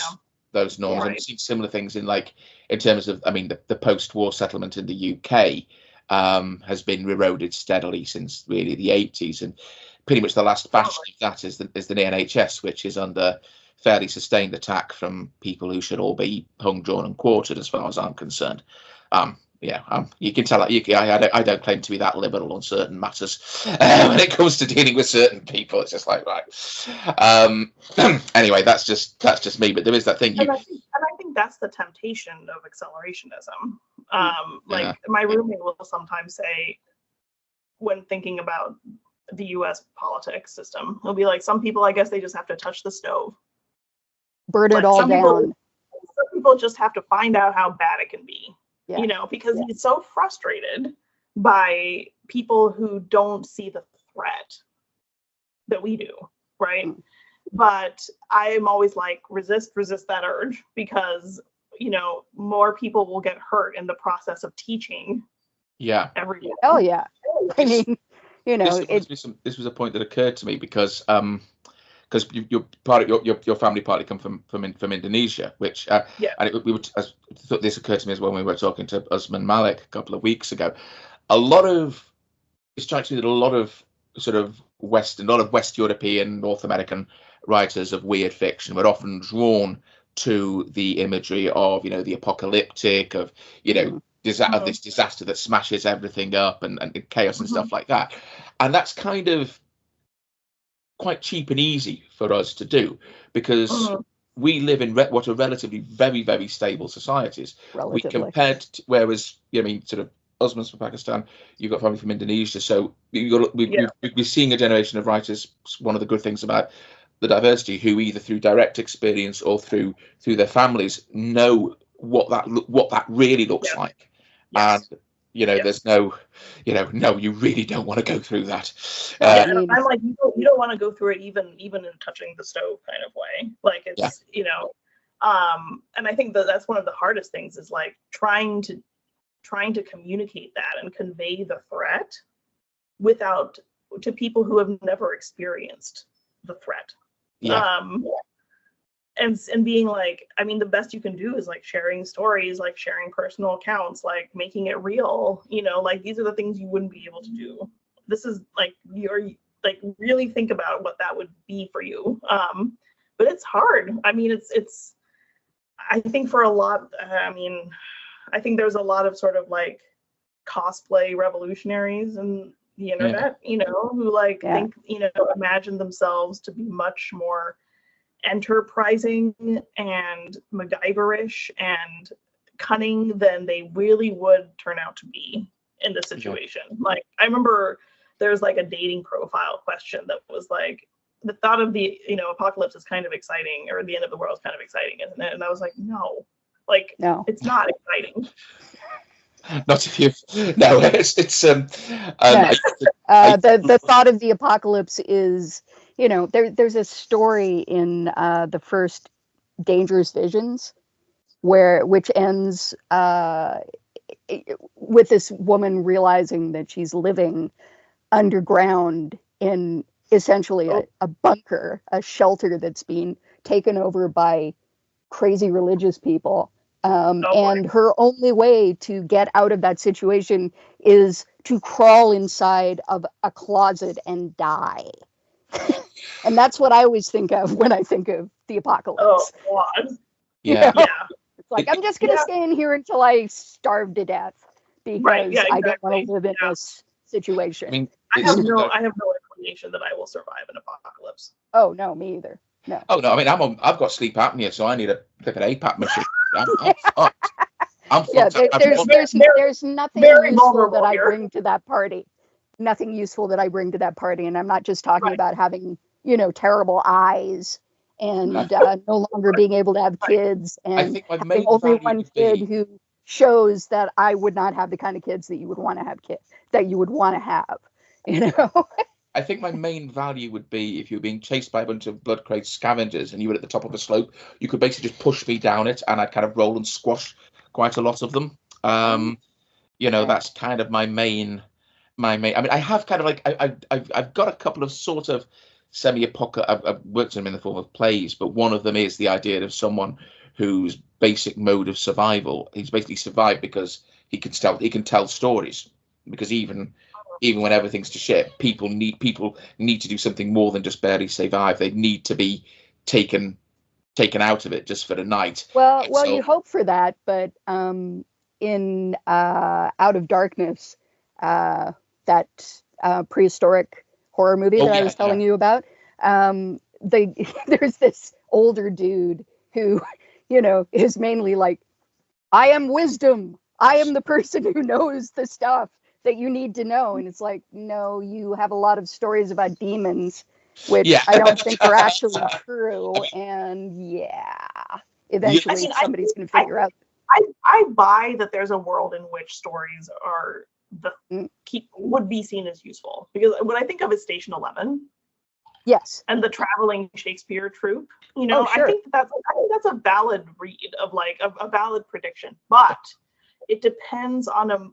norms. Right. And we've seen similar things in terms of, I mean, the post-war settlement in the UK has been eroded steadily since really the 80s, and pretty much the last bastion of that is the NHS, which is under fairly sustained attack from people who should all be hung, drawn, and quartered, as far as I'm concerned. You can tell I don't claim to be that liberal on certain matters when it comes to dealing with certain people. It's just like, right. Anyway, that's just me. But there is that thing. And I think that's the temptation of accelerationism. Like my roommate will sometimes say, when thinking about the U.S. politics system, he'll be like, some people, I guess they just have to touch the stove. Burn it all down. Some people just have to find out how bad it can be, Yeah. Because he's so frustrated by people who don't see the threat that we do, right? But I'm always like, resist that urge, because more people will get hurt in the process of teaching. Yeah. Every day. Oh yeah. I mean, this was a point that occurred to me because your family partly come from Indonesia, which and this occurred to me as well when we were talking to Usman Malik a couple of weeks ago. It strikes me that a lot of sort of West European, North American writers of weird fiction were often drawn to the imagery of the apocalyptic, of of this disaster that smashes everything up and chaos and stuff like that, and that's kind of quite cheap and easy for us to do, because we live in what are relatively very, very stable societies. We compared to, whereas sort of Usman's from Pakistan, you've got family from Indonesia, so we're seeing a generation of writers. One of the good things about the diversity, who either through direct experience or through their families know what that really looks like. Yes. And there's no, no, you really don't want to go through that. And I'm like, you don't want to go through it even in touching the stove kind of way. Like it's, and I think that's one of the hardest things, is like trying to communicate that and convey the threat to people who have never experienced the threat. And being like, I mean, the best you can do is like sharing stories, like sharing personal accounts, like making it real, like these are the things you wouldn't be able to do. This is like, you're like, really think about what that would be for you. But it's hard. I mean, it's, I think for a lot, I think there's a lot of sort of like cosplay revolutionaries in the internet, who like think, imagine themselves to be much more enterprising and MacGyverish and cunning than they really would turn out to be in this situation. Like, I remember there's like a dating profile question that was like, the thought of the apocalypse is kind of exciting, or the end of the world is kind of exciting, isn't it? And I was like, no, it's not exciting. Not if you no, it's the thought of the apocalypse is, there's a story in the first Dangerous Visions which ends with this woman realizing that she's living underground in essentially a bunker, a shelter that's being taken over by crazy religious people. And her only way to get out of that situation is to crawl inside of a closet and die. And that's what I always think of when I think of the apocalypse. Oh, God. Yeah. It's like, I'm just going to stay in here until I starve to death, because I don't want to live in this situation. I mean, I have no inclination that I will survive an apocalypse. Oh, no, me either. No. Oh, no, I mean, I've got sleep apnea, so I need a flipping APAP machine. I'm fucked. There's nothing useful that I bring to that party. Nothing useful that I bring to that party. And I'm not just talking about having, terrible eyes and no longer being able to have kids, and I think having only one kid who shows that I would not have the kind of kids that you would want to have have. I think my main value would be if you were being chased by a bunch of blood-crazed scavengers and you were at the top of a slope, you could basically just push me down it and I'd kind of roll and squash quite a lot of them. That's kind of my main. I mean, I have kind of like I've got a couple of sort of semi-apocalyptic. I've worked on them in the form of plays, but one of them is the idea of someone whose basic mode of survival, he's basically survived because he can tell stories, because even when everything's to shit, people need to do something more than just barely survive. They need to be taken out of it just for the night. Well, you hope for that, but in Out of Darkness, that prehistoric horror movie that I was telling you about, there's this older dude who, is mainly like, I am wisdom, I am the person who knows the stuff that you need to know. And it's like, no, you have a lot of stories about demons, which I don't think are actually true. And eventually somebody's going to figure out. I buy that there's a world in which stories are would be seen as useful, because what I think of is Station 11. Yes. And the traveling Shakespeare troupe, Sure. I think that's a valid read of like a valid prediction, but it depends on a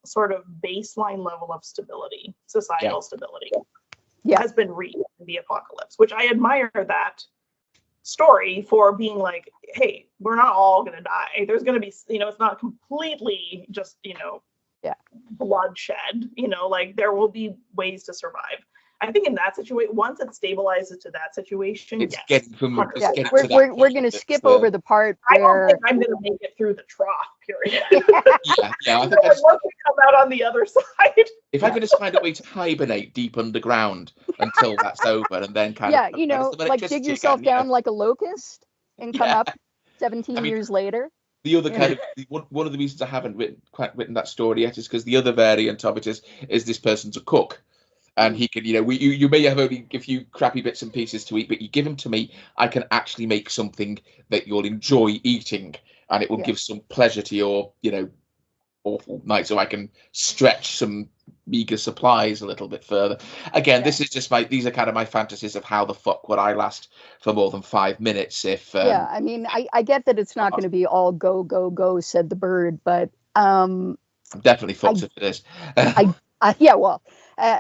sort of baseline level of stability, societal stability. Has been reached in the apocalypse, which I admire that story for being like, hey, we're not all going to die. There's going to be, it's not completely just, bloodshed, like there will be ways to survive. I think in that situation, once it stabilizes to that situation, it's getting from we're going to skip over the part where I don't think I'm going to make it through the trough period. I think once we come out on the other side. If I could just find a way to hibernate deep underground until that's over, and then kind of like dig yourself down like a locust and come up 17 years later. The other kind of one of the reasons I haven't quite written that story yet is because the other variant of it is this person's a cook. And he can, you may have only a few crappy bits and pieces to eat, but you give them to me, I can actually make something that you'll enjoy eating, and it will give some pleasure to your, awful night. So I can stretch some meager supplies a little bit further. Again, this is just these are kind of my fantasies of how the fuck would I last for more than 5 minutes if. I mean, I get that it's not going to be all go, go, go, said the bird, but. I'm definitely fucked if it is.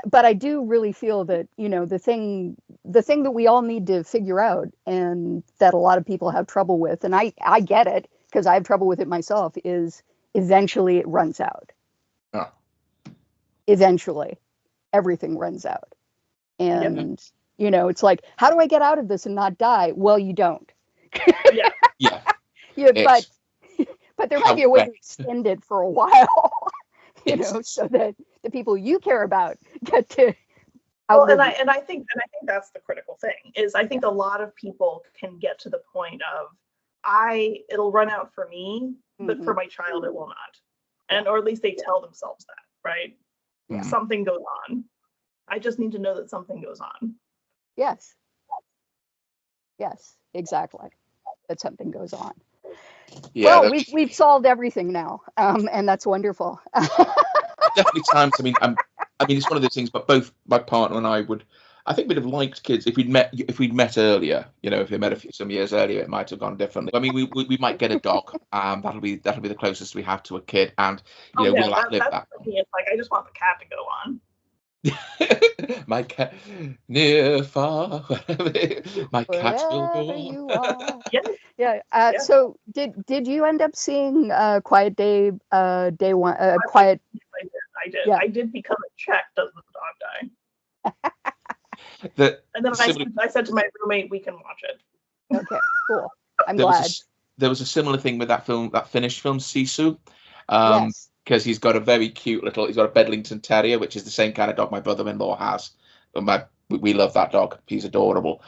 But I do really feel that, the thing that we all need to figure out, and that a lot of people have trouble with, and I get it because I have trouble with it myself, is eventually it runs out. Oh. Eventually, everything runs out. And, it's like, how do I get out of this and not die? Well, you don't. But there might be a way to extend it for a while. So that the people you care about get to. And I think that's the critical thing. Is I think a lot of people can get to the point of it'll run out for me, but for my child it will not, or at least they tell themselves that, right? Yeah. Something goes on. I just need to know that something goes on. Yes, exactly. That something goes on. Yeah, well, we've solved everything now, and that's wonderful. Definitely times. I mean, it's one of those things. But both my partner and I I think we'd have liked kids if we'd met earlier. If we met some years earlier, it might have gone differently. I mean, we might get a dog. That'll be the closest we have to a kid, and we'll outlive that. It's like I just want the cat to go on. My cat, near, far, my cat will go on. So did you end up seeing Quiet Day, day one? Quiet. I did. I did become a check. Does the dog die? And then I said to my roommate, we can watch it. Okay, cool. I'm glad. There was a similar thing with that Finnish film, Sisu. Yes. Because he's got a very cute he's got a Bedlington Terrier, which is the same kind of dog my brother-in-law has. We love that dog. He's adorable.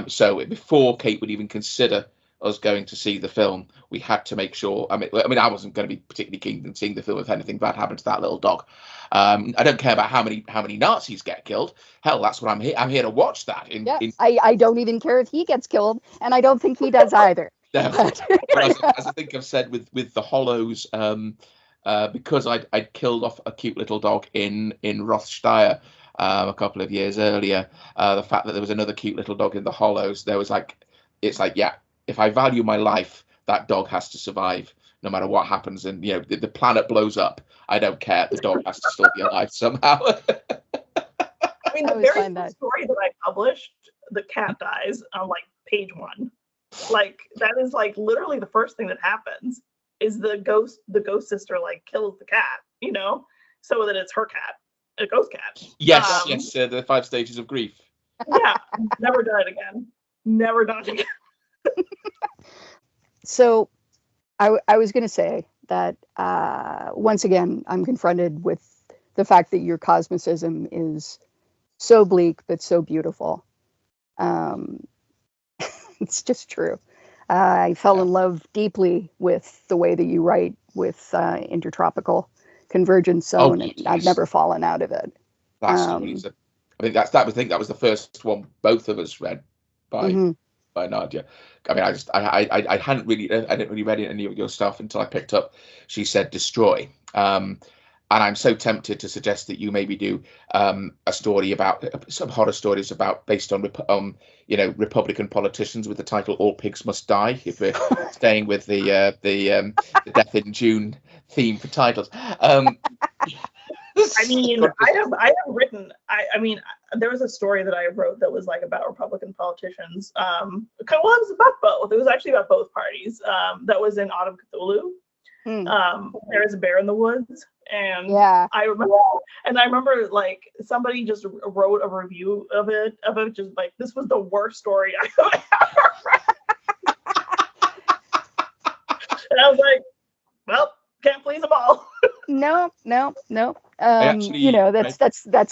So before Kate would even consider us going to see the film, we had to make sure. I mean, I wasn't going to be particularly keen in seeing the film if anything bad happened to that little dog. I don't care about how many Nazis get killed. Hell, that's what I'm here. I'm here to watch that. I don't even care if he gets killed, and I don't think he does either. As I think I've said with the Hollows. Because I'd killed off a cute little dog in Rothsteyer a couple of years earlier. The fact that there was another cute little dog in the Hollows, if I value my life, that dog has to survive no matter what happens. And the planet blows up, I don't care. The dog has to still be alive somehow. I mean, the very first story that I published, the cat dies on like page 1. Like that is like literally the first thing that happens. Is the ghost sister like kills the cat, so that it's her cat, a ghost cat. Yes, the 5 stages of grief. Yeah, never done it again. Never done it again. So, I was going to say that once again, I'm confronted with the fact that your cosmicism is so bleak but so beautiful. It's just true. I fell in love deeply with the way that you write Intertropical Convergence Zone, and I've never fallen out of it. That story I think that was the first one both of us read by Nadia. I mean, I didn't really read any of your stuff until I picked up She Said Destroy. And I'm so tempted to suggest that you maybe do a story about some horror stories based on Republican politicians with the title "All Pigs Must Die." If we're staying with the Death in June theme for titles. I mean, I have written. I mean, there was a story that I wrote that was like about Republican politicians. Well, it was about both. It was actually about both parties. That was in Autumn Cthulhu. There is a bear in the woods, and I remember like somebody just wrote a review of it, just like, this was the worst story I've ever read. And I was like, well, can't please them all. No. That's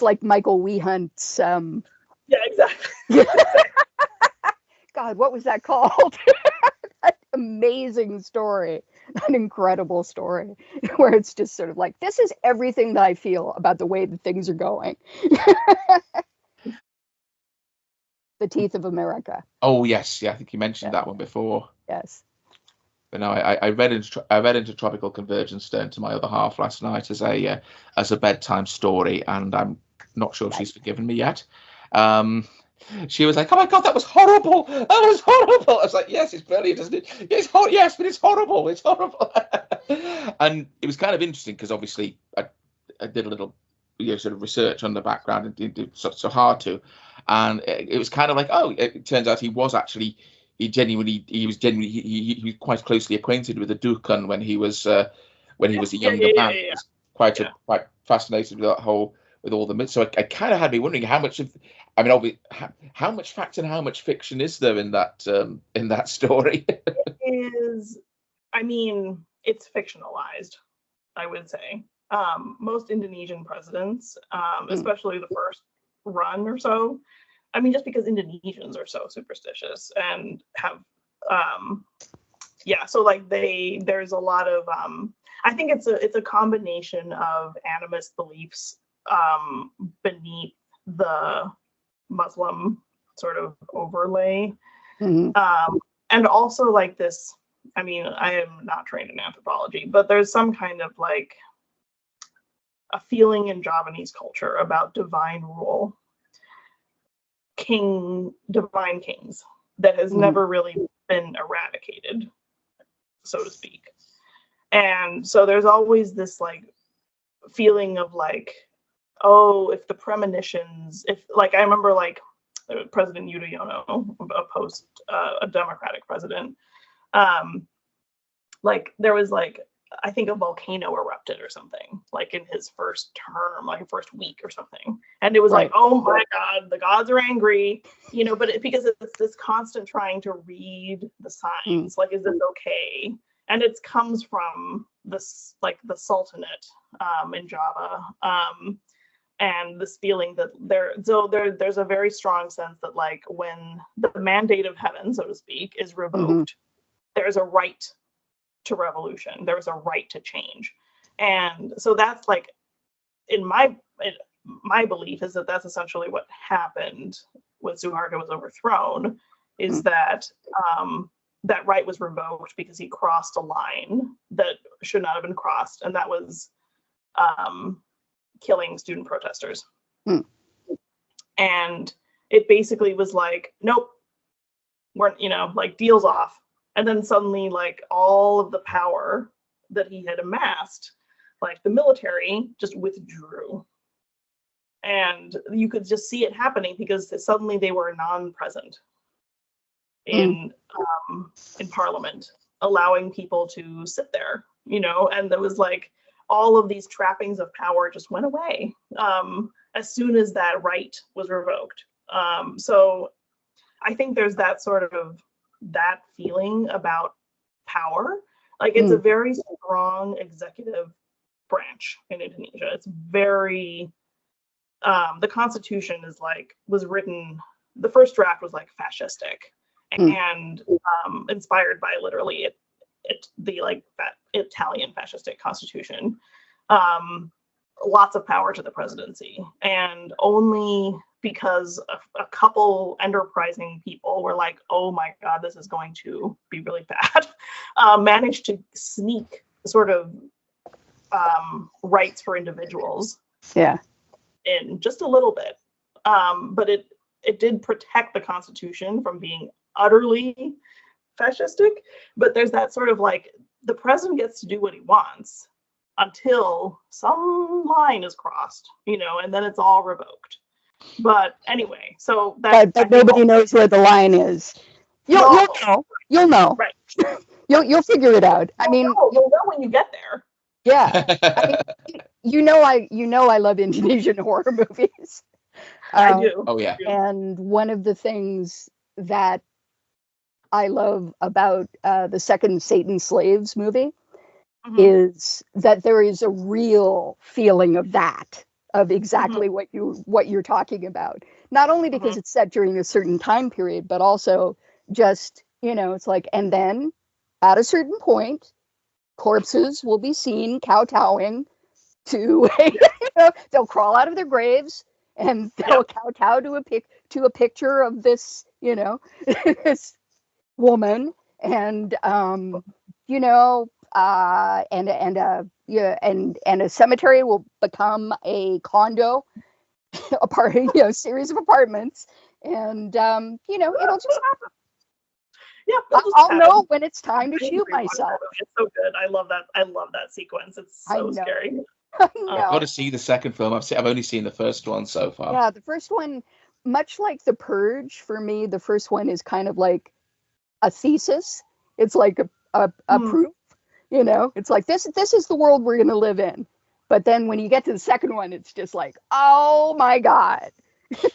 like Michael Wehunt's. Yeah, exactly. God, what was that called? That amazing story, an incredible story, where it's just sort of like, this is everything that I feel about the way that things are going. The Teeth of America. Oh yes, I think you mentioned that one before. Yes. But no, I read into Tropical Convergence Stone to my other half last night as a bedtime story, and I'm not sure she's forgiven me yet. She was like, "Oh my God, that was horrible! That was horrible!" I was like, "Yes, it's brilliant, isn't it? Yes, yes, but it's horrible. It's horrible." And it was kind of interesting because obviously I did a little sort of research on the background and did so hard to, and it was kind of like, oh, it turns out he was quite closely acquainted with the Dukun when he was a younger man. He was quite fascinated with that whole, with all the myths. So I kind of had me wondering how much fact and how much fiction is there in that story? It is, I mean, it's fictionalized, I would say. Most Indonesian presidents, especially the first run or so, I mean, just because Indonesians are so superstitious and have, so like there's a lot of, I think it's a combination of animist beliefs beneath the Muslim sort of overlay, and also like this. I mean, I am not trained in anthropology, but there's some kind of like a feeling in Javanese culture about divine rule. Divine kings that has never really been eradicated, so to speak. And so there's always this like feeling of like, oh, if the premonitions, if like, I remember like President Yudhoyono, a Democratic president, like there was like, I think a volcano erupted or something, like in his first term, like first week or something. And it was like, oh my God, the gods are angry, but because it's this constant trying to read the signs, like, is this okay? And it comes from this, like the Sultanate in Java. And this feeling that there's a very strong sense that like when the mandate of heaven, so to speak, is revoked, there's a right to revolution. There was a right to change. And so that's like, in my belief is that that's essentially what happened when Suharto was overthrown, is that that right was revoked because he crossed a line that should not have been crossed, and that was killing student protesters. And it basically was like, nope, we're, like, deals off. And then suddenly, like, all of the power that he had amassed, like the military, just withdrew. And you could just see it happening because suddenly they were non-present in parliament, allowing people to sit there, and there was like all of these trappings of power just went away as soon as that right was revoked. So I think there's that sort of that feeling about power. Like, it's a very strong executive branch in Indonesia. It's very, the constitution was written, the first draft was like fascistic and inspired by literally that Italian fascistic constitution. Lots of power to the presidency, and only because a couple enterprising people were like, oh my God, this is going to be really bad, managed to sneak sort of rights for individuals in just a little bit. But it did protect the Constitution from being utterly fascistic. But there's that sort of like, the president gets to do what he wants until some line is crossed, and then it's all revoked. But anyway, so that but nobody knows where the line is. You'll know. Right. You'll figure it out. You'll know when you get there. Yeah. I mean, I love Indonesian horror movies. I do. Oh yeah. And one of the things that I love about the second Satan Slaves movie is that there is a real feeling of that, of exactly what you're talking about. Not only because it's set during a certain time period, but also just, it's like, and then at a certain point, corpses will be seen kowtowing to, they'll crawl out of their graves and they'll kowtow to a picture of this, this woman, and and a cemetery will become a condo, series of apartments, and it'll just happen. Yeah, I'll know when it's time to shoot myself. It's so good. I love that sequence. It's so scary. I've got to see the second film. I've only seen the first one so far. Yeah, the first one, much like The Purge, for me, the first one is kind of like a thesis. It's like a proof. It's like this is the world we're going to live in. But then when you get to the second one, it's just like, oh my God,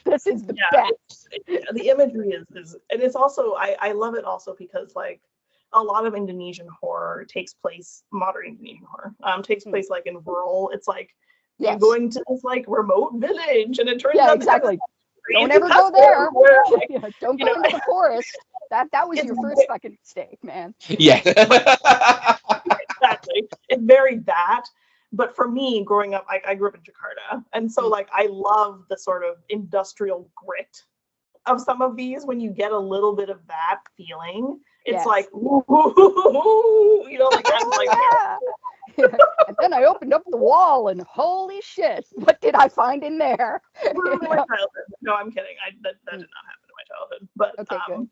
this is the best. The imagery is, and it's also, I love it also because like a lot of Indonesian horror takes place, modern Indonesian horror takes place like in rural. It's like you're going to this like remote village, and it turns out exactly. Don't ever go there. Don't go into the forest. That was your first fucking mistake, man. Yeah. Exactly. It's very that. But for me, growing up, I grew up in Jakarta. And so like I love the sort of industrial grit of some of these. When you get a little bit of that feeling, it's like, ooh, like I'm like and then I opened up the wall and holy shit, what did I find in there? My childhood. No, I'm kidding. That did not happen in my childhood. But good.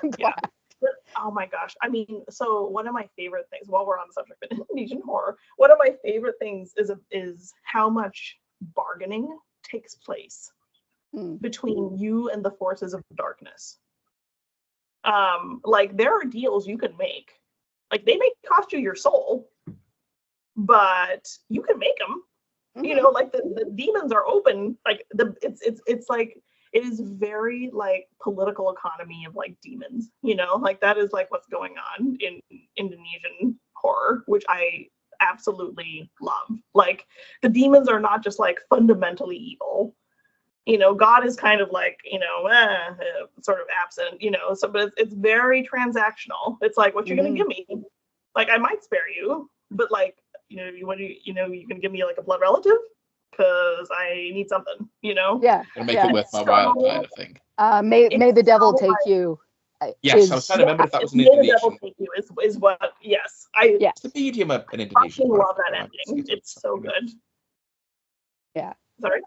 I'm glad. But, oh my gosh. I mean, so one of my favorite things, while we're on the subject of Indonesian horror, one of my favorite things is how much bargaining takes place between you and the forces of darkness. Like there are deals you can make. Like they may cost you your soul, but you can make them. Like the demons are open. Like it's like, it is very like political economy of like demons, like that is like what's going on in Indonesian horror, which I absolutely love. Like the demons are not just like fundamentally evil. God is kind of like, sort of absent, so, but it's very transactional. It's like, what you're going to give me? Like, I might spare you, but like, you can give me like a blood relative? Because I need something, Yeah. And make it worth my while kind of thing. May the devil take you. Yes, I was trying to remember if that was an Indonesian. May the devil take you is what, yes. It's the medium of an Indonesian. I love that ending. It's so good. Yeah. Sorry?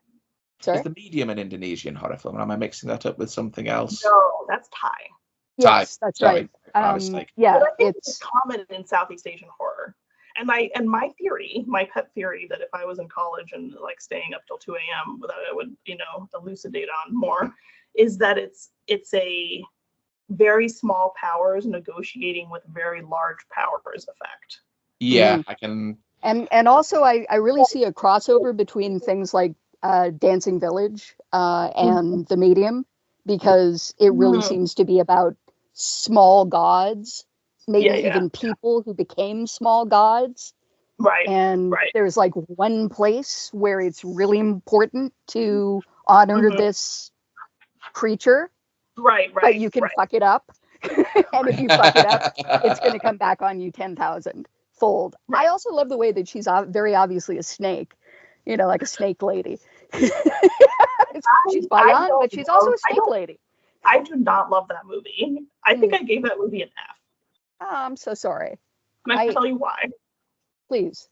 Is the medium an Indonesian horror film? Or am I mixing that up with something else? No, that's Thai. Yes, that's right. Yeah, it's common in Southeast Asian horror. And my theory, my pet theory, that if I was in college and like staying up till 2 a.m. that I would, elucidate on more, is that it's a very small powers negotiating with very large powers effect. Yeah, I can. And also I really see a crossover between things like Dancing Village and The Medium, because it really seems to be about small gods. Maybe even people who became small gods. Right. And there's like one place where it's really important to honor this creature. Right. But you can fuck it up. And if you fuck it up, it's going to come back on you 10,000 fold. I also love the way that she's very obviously a snake, like a snake lady. She's Bayan, but she's also a snake lady. I do not love that movie. I think I gave that movie an F. Oh, I'm so sorry. And I can tell you why. Please.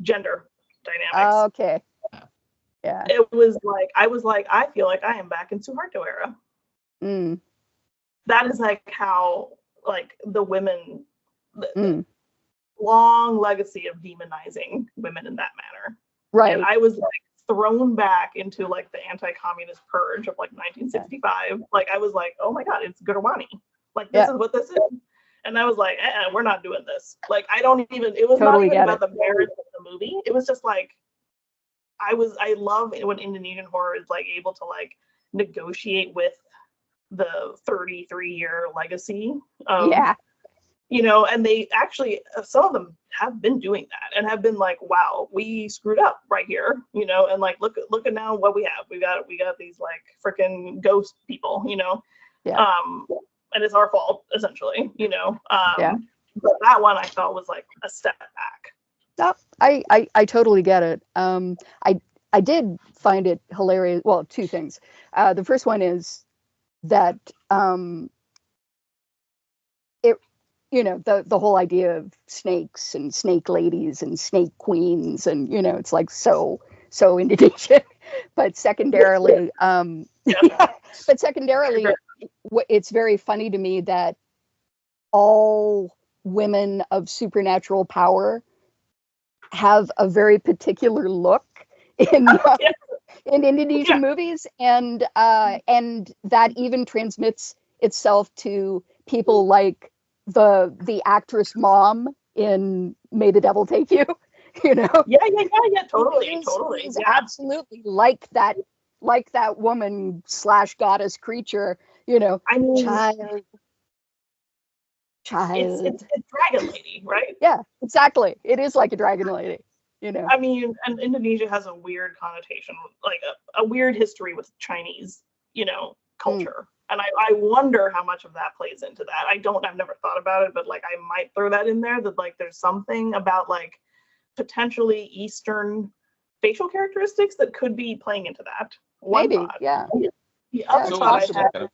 Gender dynamics. Okay. Yeah. It was like, I feel like I am back in Suharto era. That is like how, like, the women, the long legacy of demonizing women in that manner. Right. And I was like thrown back into like the anti-communist purge of like 1965. Like I was like, oh my God, it's Gurwani. Like this is what this is. And I was like, we're not doing this. Like it was totally not even about the merits of the movie. It was just like, I love when Indonesian horror is like able to like negotiate with the 33-year legacy. And they actually, some of them have been doing that and have been like, wow, we screwed up right here, and like, look at now what we have. We got these like freaking ghost people, and it's our fault essentially, but that one I thought was like a step back. No, I totally get it. I did find it hilarious. Well, two things. The first one is that the whole idea of snakes and snake ladies and snake queens, and it's like so Indonesian. But secondarily, it's very funny to me that all women of supernatural power have a very particular look in Indonesian movies, and that even transmits itself to people like the actress mom in May the Devil Take You. Totally. He's absolutely like that woman / goddess creature. I mean, child. It's dragon lady, right? Yeah, exactly. It is like a dragon lady. I mean, and Indonesia has a weird connotation, like a weird history with Chinese, culture. And I wonder how much of that plays into that. I've never thought about it, but like I might throw that in there, that like there's something about like potentially Eastern facial characteristics that could be playing into that. Maybe, yeah. The other side has that.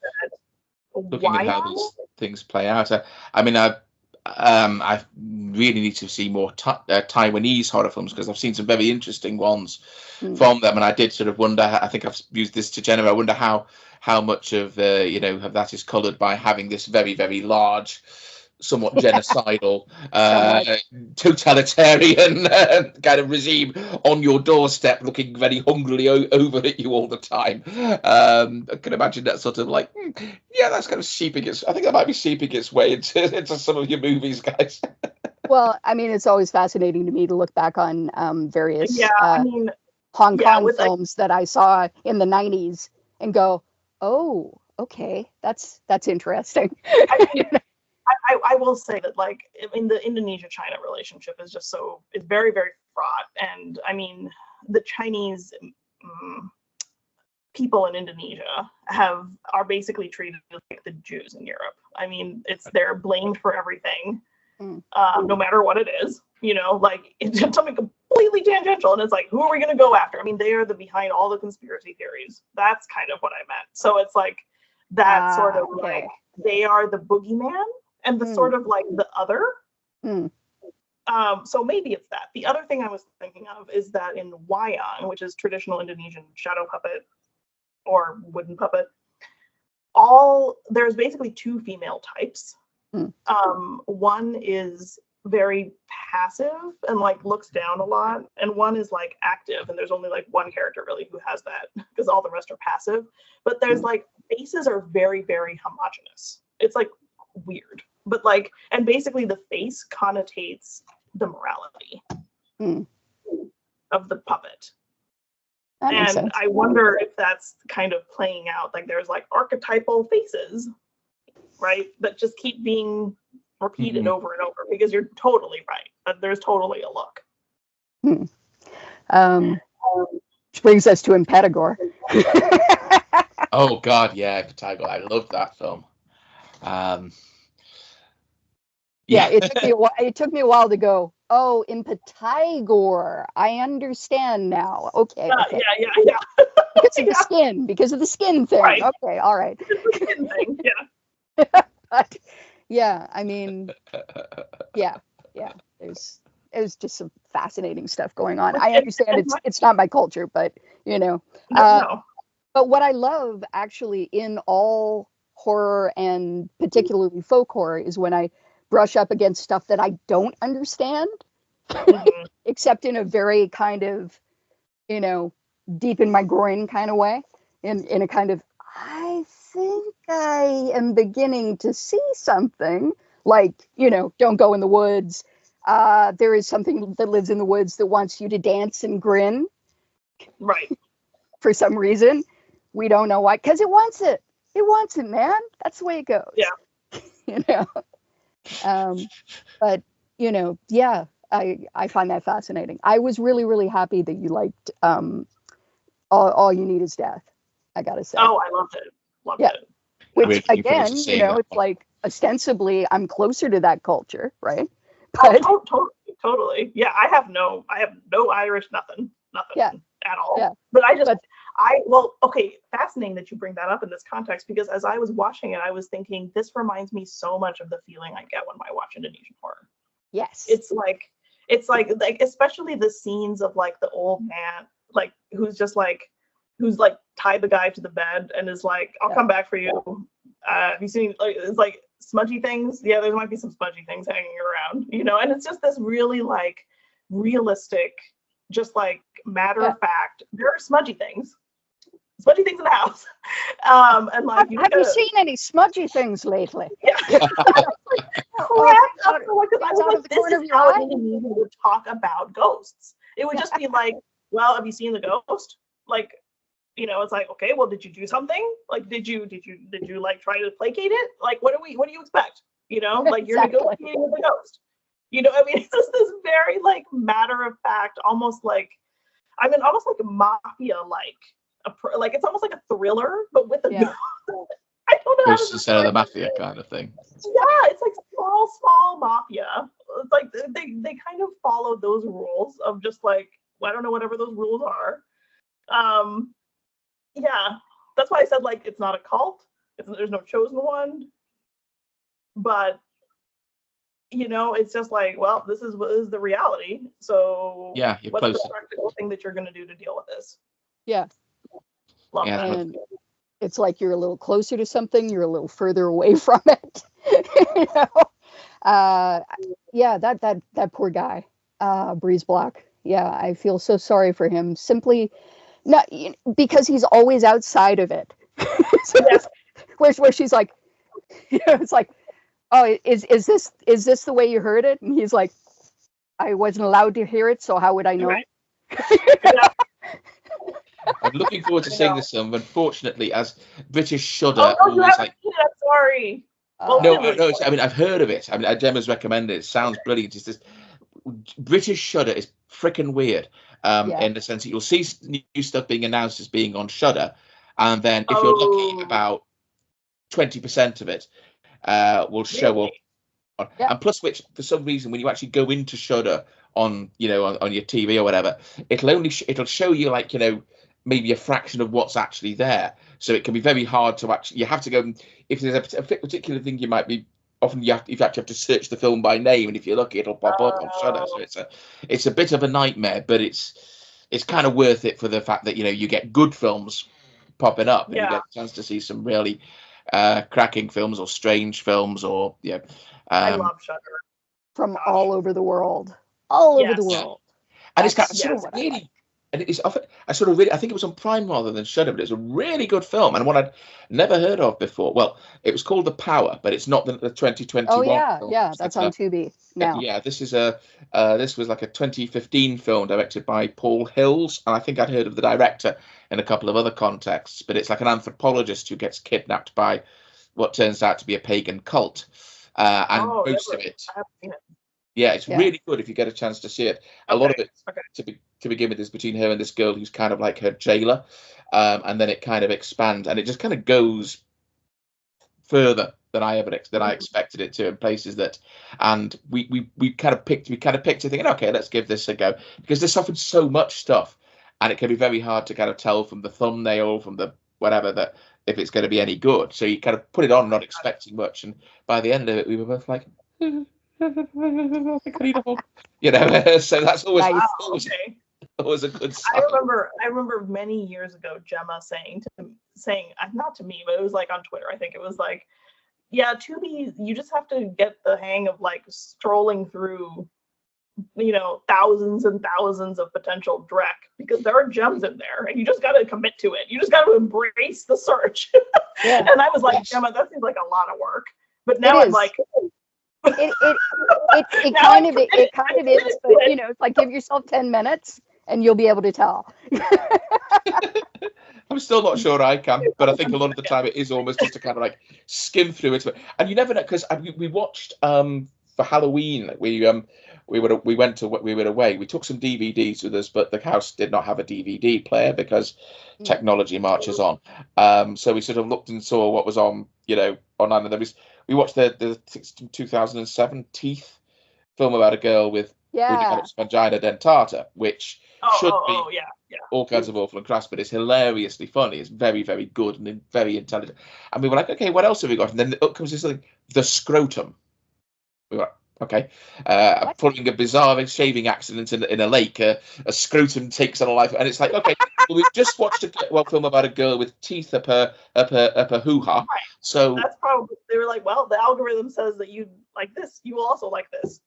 Looking at how these things play out. I really need to see more Taiwanese horror films, because I've seen some very interesting ones from them, and I did sort of wonder. I think I've used this to Gemma. I wonder how much of of that is coloured by having this very, very large, somewhat genocidal, totalitarian kind of regime on your doorstep, looking very hungrily over at you all the time. I can imagine that sort of like, that's kind of seeping I think that might be seeping its way into some of your movies, guys. Well, I mean, it's always fascinating to me to look back on various Hong Kong films that I saw in the 90s and go, oh, okay, that's interesting. I will say that, like, the Indonesia-China relationship is just it's very, very fraught. And I mean, the Chinese people in Indonesia are basically treated like the Jews in Europe. I mean, they're blamed for everything, no matter what it is. Like it's something completely tangential, and it's like, who are we going to go after? I mean, they are behind all the conspiracy theories. That's kind of what I meant. So it's like that sort of like they are the boogeyman. And the sort of like the other. So maybe it's that. The other thing I was thinking of is that in wayang, which is traditional Indonesian shadow puppet or wooden puppet, there's basically two female types. One is very passive and like looks down a lot, and one is like active, and there's only like one character really who has that, because all the rest are passive. But there's like faces are very, very homogenous. It's like weird, but like, and basically the face connotates the morality of the puppet. And I wonder if that's kind of playing out, like there's like archetypal faces, right, that just keep being repeated over and over, because you're totally right that there's totally a look. Which brings us to Impetagor. Oh God, yeah, Impetagor. I love that film. Yeah, it took me a while to go, oh, impetigo. I understand now. Okay. Yeah. Because of the skin thing. Right. Okay, all right. The skin thing, yeah. But yeah, I mean, yeah. There's just some fascinating stuff going on. I understand it's not my culture, but No. But what I love actually in all horror and particularly folk horror is when I brush up against stuff that I don't understand, except in a very kind of, deep in my groin kind of way, in a kind of, I think I am beginning to see something, like, don't go in the woods. There is something that lives in the woods that wants you to dance and grin. Right. For some reason. We don't know why, because it wants it. It wants it, man. That's the way it goes. Yeah. But yeah, I find that fascinating. I was really, really happy that you liked All You Need Is Death. I gotta say. Oh, I loved it. Loved it. Which again, it's like ostensibly I'm closer to that culture, right? But, totally. Yeah, I have no Irish, nothing at all. Yeah. But fascinating that you bring that up in this context, because as I was watching it, I was thinking, this reminds me so much of the feeling I get when I watch Indonesian horror. Yes. It's like especially the scenes of like the old man, like who's tied the guy to the bed and is like, I'll come back for you. Have you seen, like, it's like smudgy things? Yeah, there might be some smudgy things hanging around, and it's just this really like realistic, just like matter of fact, there are smudgy things in the house. And like, have you seen any smudgy things lately? Yeah. Indonesian would talk about ghosts. It would just be like, well, have you seen the ghost? Like, it's like, okay, well, did you do something? Like, did you like try to placate it? Like, what do you expect? Like, you're negotiating with the ghost. It's just this very like matter of fact, almost like a mafia like it's almost like a thriller, but with a ghost. I don't know. Ghosts instead of the mafia kind of thing. Yeah, it's like small mafia. It's like they kind of follow those rules of just like, I don't know, whatever those rules are. Yeah, that's why I said like it's not a cult. There's no chosen one, but it's just like, well, this is the reality. So yeah, you're what's closer. the practical thing that you're going to do to deal with this? Yeah. Love Yeah. that. And it's like you're a little closer to something, you're a little further away from it. Yeah, that poor guy, Breeze Block. Yeah, I feel so sorry for him. Simply, not because he's always outside of it. So where she's like, it's like, oh, is this the way you heard it? And he's like, I wasn't allowed to hear it, so how would I know? Right. I'm looking forward to seeing this film. Unfortunately, as British Shudder, you haven't seen it. I'm sorry. No. I mean, I've heard of it. I mean, Gemma's recommended it. It sounds brilliant. It's just British Shudder is freaking weird. In the sense that you'll see new stuff being announced as being on Shudder, and then if you're lucky, about 20% of it will show up. And plus, which for some reason, when you actually go into Shudder on on your TV or whatever, it'll show you like maybe a fraction of what's actually there. So it can be very hard to actually. You have to go if there's a particular thing you might be. Often you actually have to search the film by name, and if you're lucky, it'll pop up on Shudder. So it's a bit of a nightmare, but it's kind of worth it for the fact that you get good films popping up, and you get a chance to see some really cracking films or strange films or I love Shudder from all over the world, over the world. And it's kind of really. And it's often, I think it was on Prime rather than Shudder, but it's a really good film and one I'd never heard of before. Well, it was called The Power, but it's not the 2021. Oh yeah, film. Yeah, that's on Tubi now. Yeah, this was like a 2015 film directed by Paul Hills, and I think I'd heard of the director in a couple of other contexts. But it's like an anthropologist who gets kidnapped by what turns out to be a pagan cult, and most of it. I haven't seen it. Yeah, it's really good if you get a chance to see it. A lot of it, to begin with, is between her and this girl who's kind of like her jailer, and then it kind of expands, and it just kind of goes further than I expected it to in places that, and we kind of picked it thinking, okay, let's give this a go, because there's often so much stuff, and it can be very hard to kind of tell from the thumbnail, from the whatever, that if it's going to be any good. So you kind of put it on not expecting much, and by the end of it we were both like, I think I need a hug. So that's always, Wow, always, okay. always a good sign. I remember many years ago Gemma saying not to me, but it was like on Twitter, I think it was like, yeah, Tubi, you just have to get the hang of like strolling through, thousands and thousands of potential Drek, because there are gems in there, and you just got to commit to it. You just got to embrace the search. Yeah. And I was like, Gemma, that seems like a lot of work. But now I'm like, it kind of is, but it's like, give yourself 10 minutes and you'll be able to tell. I'm still not sure I can, but I think a lot of the time it is almost just to kind of like skim through it, and you never know, because we watched for Halloween, we were away. We took some DVDs with us, but the house did not have a DVD player because technology marches on. So we sort of looked and saw what was on, online, and we watched the 2007 Teeth film about a girl with who develops vagina dentata, which should be all kinds of awful and crass, but it's hilariously funny. It's very, very good and very intelligent. And we were like, okay, what else have we got? And then up comes this thing, the scrotum. We were like, okay, following a bizarre shaving accident in a lake, a scrotum takes on a life, and it's like, okay, well, we've just watched a film about a girl with teeth up her hoo-ha. Right. So that's probably, they were like, well, the algorithm says that you like this, you will also like this.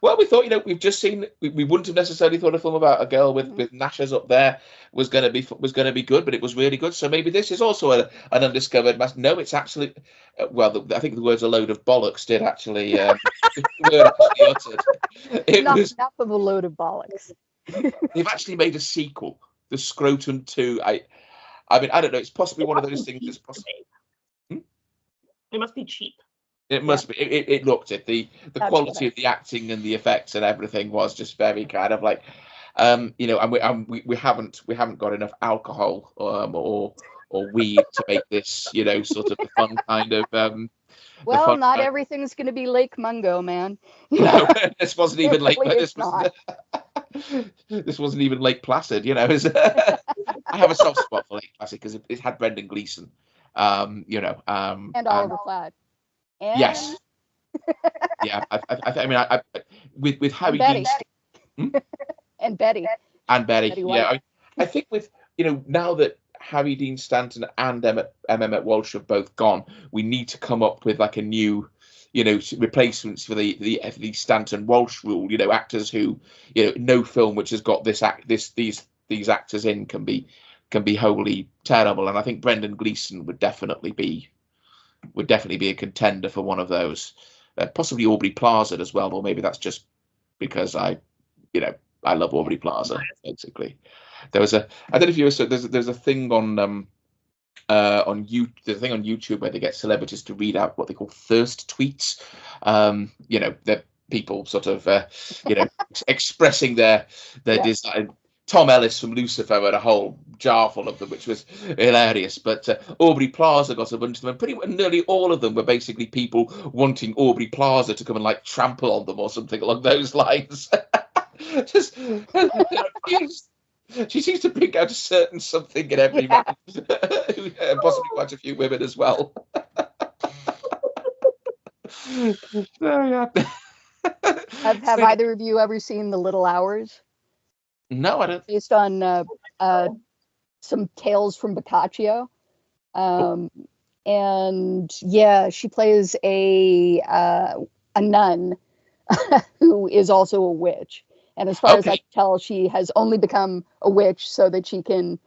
Well, we thought, we've just seen. We wouldn't have necessarily thought a film about a girl with gnashers up there was going to be good, but it was really good. So maybe this is also an undiscovered mass. No, it's absolutely. I think the words "a load of bollocks" did actually. Were actually uttered. It was enough of a load of bollocks. They've actually made a sequel, The Scrotum 2. I mean, I don't know. It's possibly one of those things that's possible. It must be cheap. It must be. It looked at the quality of the acting and the effects and everything was just very kind of like, and we haven't got enough alcohol or weed to make this sort of a fun kind of. Well, not everything's going to be Lake Mungo, man. No, this wasn't even Lake. Really This wasn't even Lake Placid. I have a soft spot for Lake Placid because it had Brendan Gleeson, and Oliver Platt. And... Yes. Yeah. I mean, with Harry Dean and Betty. And Betty. Yeah. I think with now that Harry Dean Stanton and Emmett Walsh have both gone, we need to come up with like a new, replacements for the Stanton Walsh rule. Actors who, no film which has got these actors in can be wholly terrible. And I think Brendan Gleeson would definitely be a contender for one of those. Possibly Aubrey Plaza as well, or maybe that's just because I love Aubrey Plaza. Basically, I don't know if you there's a thing on YouTube where they get celebrities to read out what they call thirst tweets. They're people sort of expressing their desire. Tom Ellis from Lucifer had a whole jar full of them, which was hilarious. But Aubrey Plaza got a bunch of them, and nearly all of them were basically people wanting Aubrey Plaza to come and like trample on them or something along those lines. She seems to bring out a certain something in every man, possibly quite a few women as well. Have either of you ever seen The Little Hours? No, I don't. Based on some tales from Boccaccio, and she plays a nun who is also a witch. And as far as I can tell, she has only become a witch so that she can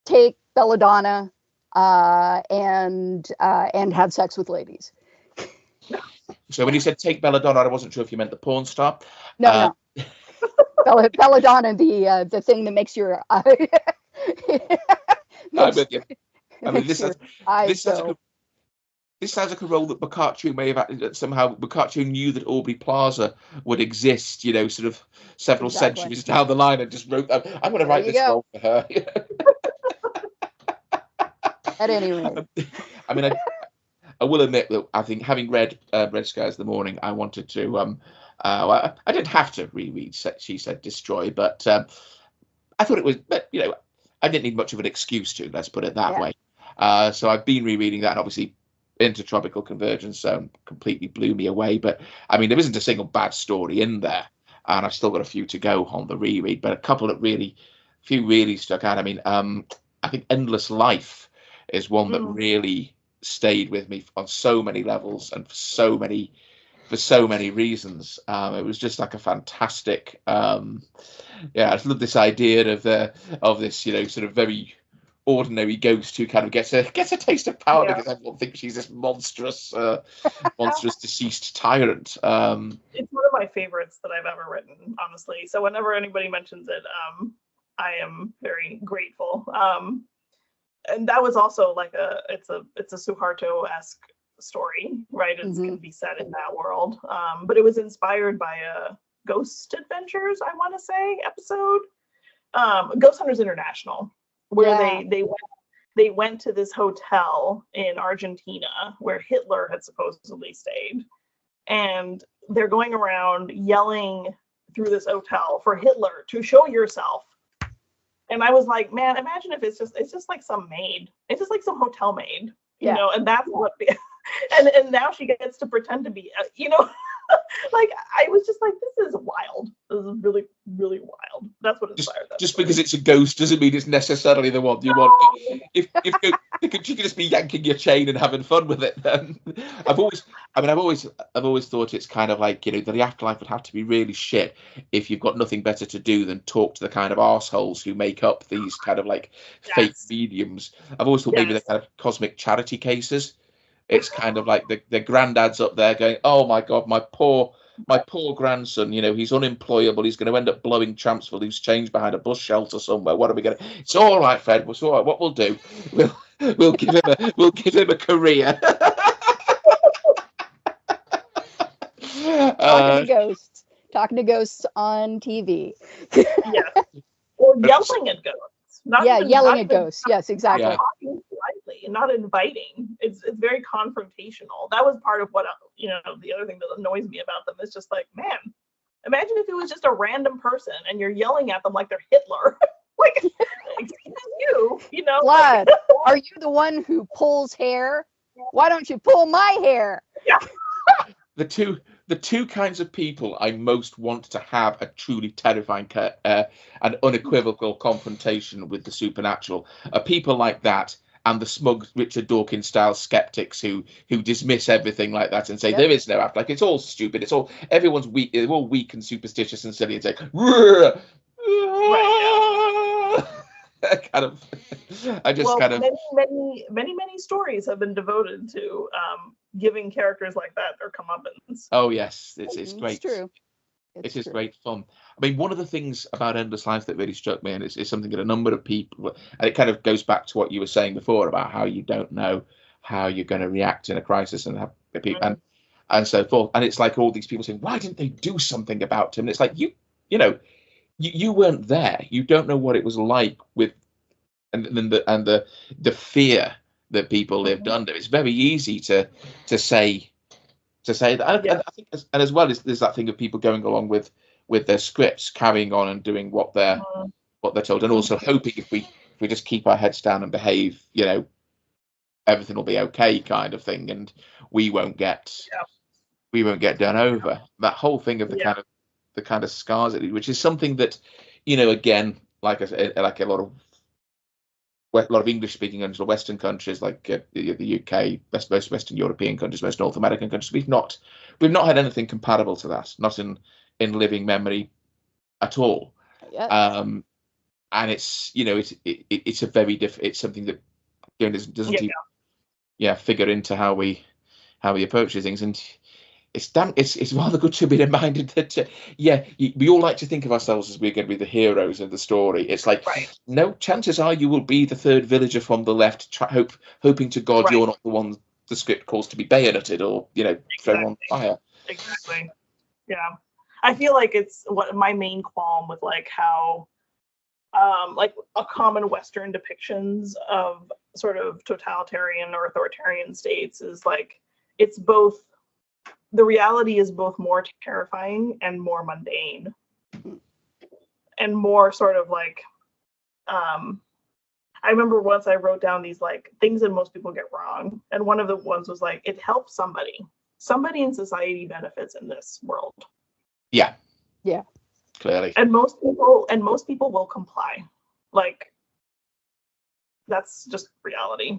take belladonna and have sex with ladies. So when you said take belladonna, I wasn't sure if you meant the porn star. No. Belladonna, the thing that makes your eye. I'm with you. I mean, this sounds like a role that Boccaccio may have somehow. Boccaccio knew that Aubrey Plaza would exist, sort of several centuries down the line, and just wrote, "I'm going to write this role for her." At any rate, I mean, I will admit that I think having read Red Skies in the Morning, I wanted to. Well, I didn't have to reread She Said Destroy, but I thought it was. You know, I didn't need much of an excuse to. Let's put it that way. So I've been rereading that, and obviously Intertropical Convergence completely blew me away. But I mean, there isn't a single bad story in there, and I've still got a few to go on the reread. But a couple that few really stuck out. I mean, I think Endless Life is one that really stayed with me on so many levels and for so many reasons. It was just like a fantastic. I just love this idea of this, you know, sort of very ordinary ghost who kind of gets a taste of power because everyone thinks she's this monstrous deceased tyrant. It's one of my favorites that I've ever written, honestly. So whenever anybody mentions it, I am very grateful. And that was also like it's a Suharto-esque story, right? It's going to be set in that world. But it was inspired by a Ghost Adventures, I want to say, episode. Ghost Hunters International, where they went to this hotel in Argentina where Hitler had supposedly stayed. And they're going around yelling through this hotel for Hitler to show yourself. And I was like, man, imagine if it's just like some maid. It's just like some hotel maid, you know, and that's what, and now she gets to pretend to be, you know, like I was just like, this is wild. This is really, really wild. That's what inspired that. Just because it's a ghost doesn't mean it's necessarily the one you want. If you could just be yanking your chain and having fun with it, then I've always thought it's kind of like, you know, the afterlife would have to be really shit if you've got nothing better to do than talk to the kind of arseholes who make up these kind of like fake mediums. I've always thought maybe they're kind of cosmic charity cases. It's kind of like the granddad's up there going, oh my God, my poor grandson, you know, he's unemployable. He's going to end up blowing champs for loose change behind a bus shelter somewhere. What are we going to? It's all right, Fred. It's all right. What we'll do, we'll give him a career. Talking to ghosts on TV. Or yelling at ghosts. Yelling at ghosts. Yes, exactly. Talking politely and not inviting. It's very confrontational. That was part of what, you know, the other thing that annoys me about them is just like, man, imagine if it was just a random person and you're yelling at them like they're Hitler. Like, you know. Vlad, are you the one who pulls hair? Why don't you pull my hair? Yeah. The two kinds of people I most want to have a truly terrifying and unequivocal confrontation with the supernatural are people like that and the smug Richard Dawkins style skeptics who dismiss everything like that and say there is no afterlife. It's all stupid. It's all everyone's weak. They're all weak and superstitious and silly and say, kind of. Many stories have been devoted to giving characters like that their comeuppance. Oh yes, it's great. It's true. It is great fun. I mean, one of the things about Endless Life that really struck me, and is something that a number of people, and it kind of goes back to what you were saying before about how you don't know how you're going to react in a crisis and have people and so forth. And it's like all these people saying, why didn't they do something about him? And it's like you weren't there. You don't know what it was like with and the fear that people lived under. It's very easy to say that. And I think, and as well as there's that thing of people going along with their scripts, carrying on and doing what they're told, and also hoping if we just keep our heads down and behave, you know, everything will be okay, kind of thing, and we won't get done over. That whole thing of the kind of scars, which is something that, you know, again, like I said, like a lot of English speaking countries or Western countries like the UK, most Western European countries, most North American countries, we've not had anything comparable to that, not in living memory at all. And it's, you know, it's a very it's something that, you know, doesn't even figure into how we approach these things. And it's rather good to be reminded that we all like to think of ourselves as we're going to be the heroes of the story. It's like, no, chances are you will be the third villager from the left, hoping to God you're not the one the script calls to be bayoneted or, you know, thrown on fire. Exactly. Yeah, I feel like it's what my main qualm with like how like a common Western depictions of sort of totalitarian or authoritarian states is like, it's both, the reality is both more terrifying and more mundane and more sort of like, I remember once I wrote down these like things that most people get wrong. And one of the ones was like, it helps somebody. Somebody in society benefits in this world. Yeah. Yeah. Clearly. And most people will comply. Like, that's just reality,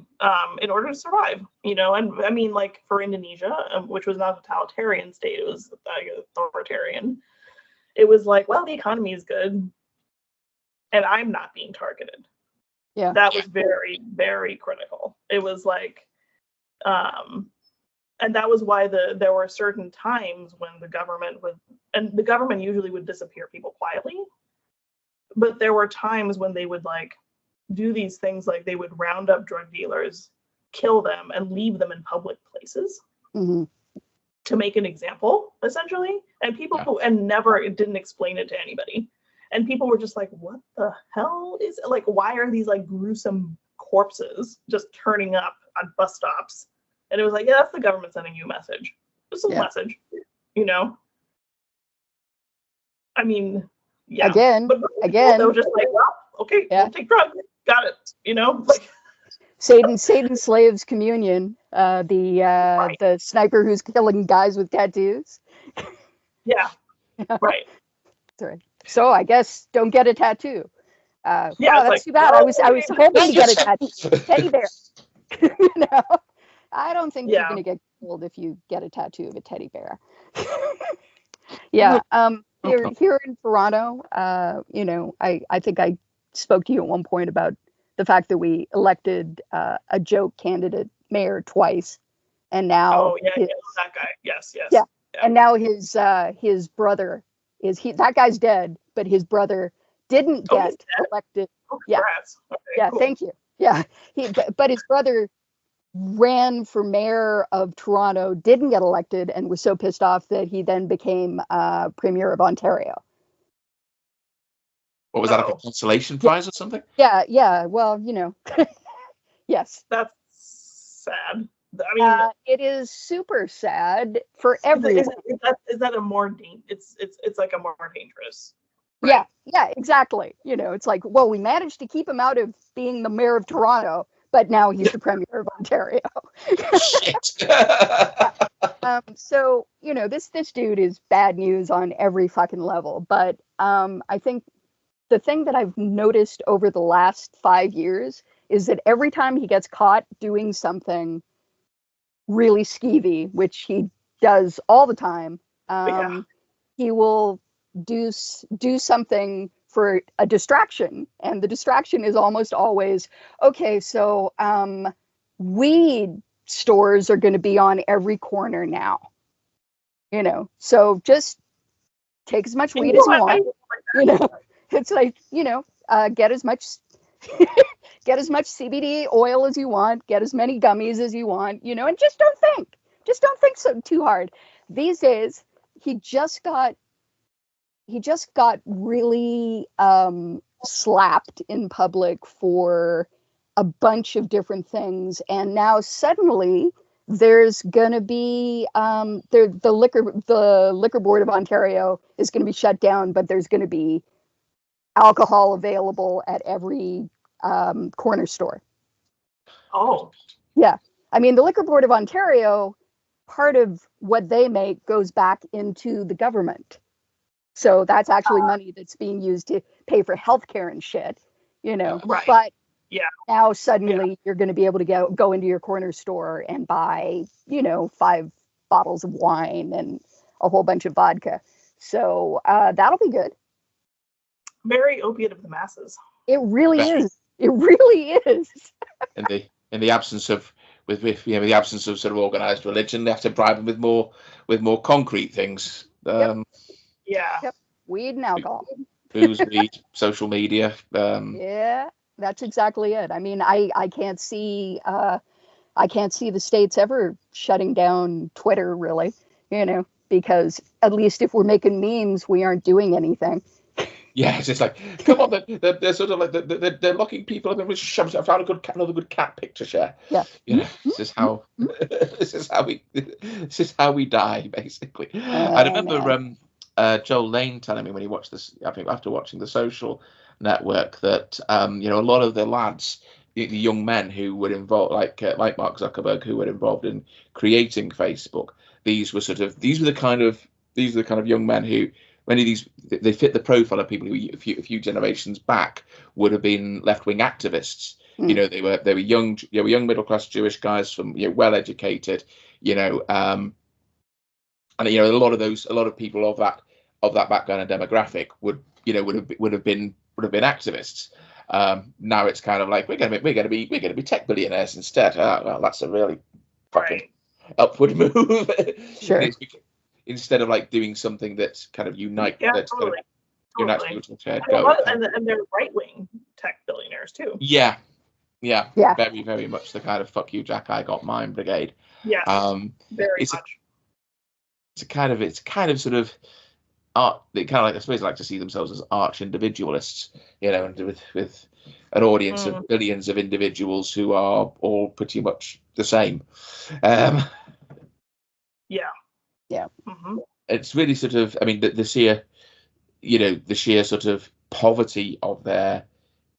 in order to survive, you know. And I mean, like for Indonesia, which was not a totalitarian state, it was authoritarian. It was like, well, the economy is good and I'm not being targeted. Yeah. That was very, very critical. It was like, and that was why there were certain times when the government would, and the government usually would disappear people quietly, but there were times when they would like do these things, like they would round up drug dealers, kill them, and leave them in public places to make an example, essentially. And people and never didn't explain it to anybody. And people were just like, what the hell is it? Like, why are these like gruesome corpses just turning up on bus stops? And it was like, yeah, that's the government sending you a message. Just a message, you know? I mean, yeah. Again, they were just like, well, okay, we'll take drugs. Got it, you know? Like, Satan Slaves Communion, the sniper who's killing guys with tattoos. Yeah, right. Sorry. So I guess don't get a tattoo. Yeah, that's like, too bad. I was hoping to get a tattoo. Teddy bear. You know, I don't think you're gonna get killed if you get a tattoo of a teddy bear. Yeah. Here in Toronto, you know, I think I spoke to you at one point about the fact that we elected a joke candidate mayor twice, and now that guy. Yes. Yeah. And now his brother that guy's dead, but his brother didn't get elected. Oh, yeah. Okay, yeah. cool. Thank you. Yeah. But his brother ran for mayor of Toronto, didn't get elected, and was so pissed off that he then became premier of Ontario. What was that, like a consolation prize or something? Yeah. Well, you know, yes. That's sad. I mean, it is super sad for everyone. Is that a more it's like a more dangerous? Right? Yeah, exactly. You know, it's like, well, we managed to keep him out of being the mayor of Toronto, but now he's the premier of Ontario. So, you know, this dude is bad news on every fucking level. But I think the thing that I've noticed over the last 5 years is that every time he gets caught doing something really skeevy, which he does all the time, he will do something for a distraction, and the distraction is almost always, okay, so weed stores are going to be on every corner now, you know, so just take as much weed as you want, you know. It's like, you know, get as much CBD oil as you want, get as many gummies as you want, you know, and just don't think so too hard. These days, he just got really slapped in public for a bunch of different things, and now suddenly there's going to be the liquor board of Ontario is going to be shut down, but there's going to be alcohol available at every corner store. Oh. Yeah. I mean, the Liquor Board of Ontario, part of what they make goes back into the government. So that's actually money that's being used to pay for healthcare and shit, you know. Right. But now suddenly you're going to be able to go into your corner store and buy, you know, 5 bottles of wine and a whole bunch of vodka. So that'll be good. Very opiate of the masses. It really is. It really is. In the absence of the absence of sort of organized religion, they have to bribe them with more concrete things. Yep. Weed and alcohol. Booze, weed, social media. Yeah, that's exactly it. I mean, I can't see the states ever shutting down Twitter, really, you know, because at least if we're making memes, we aren't doing anything. Yeah, it's just like, come on, they're sort of like they're locking people up in with shoves. I found another good cat picture share. Yeah. You know, this is how this is how we die, basically. I remember Man. Joel Lane telling me when he watched this, I think after watching The Social Network, that you know, a lot of the lads, the young men who were involved, like Mark Zuckerberg, who were involved in creating Facebook, these were the kind of young men who, many of these, they fit the profile of people who a few generations back would have been left-wing activists. You know, they were young middle-class Jewish guys from, you know, well-educated, you know, and you know, a lot of people of that background and demographic would have been activists. Now it's kind of like we're gonna be tech billionaires instead. Well, that's a really fucking upward move. Sure. Instead of like doing something that's kind of unite. Yeah, that's totally. unites people to shared And, goal. and they're right-wing tech billionaires too. Yeah. Yeah. Very, very much the kind of fuck you, Jack, I got mine brigade. Yes. Very much. It's kind of sort of art. They kind of like, I suppose, like to see themselves as arch individualists, you know, and with an audience of billions of individuals who are all pretty much the same. Yeah. It's really sort of, I mean, the sheer, you know, the sheer sort of poverty of their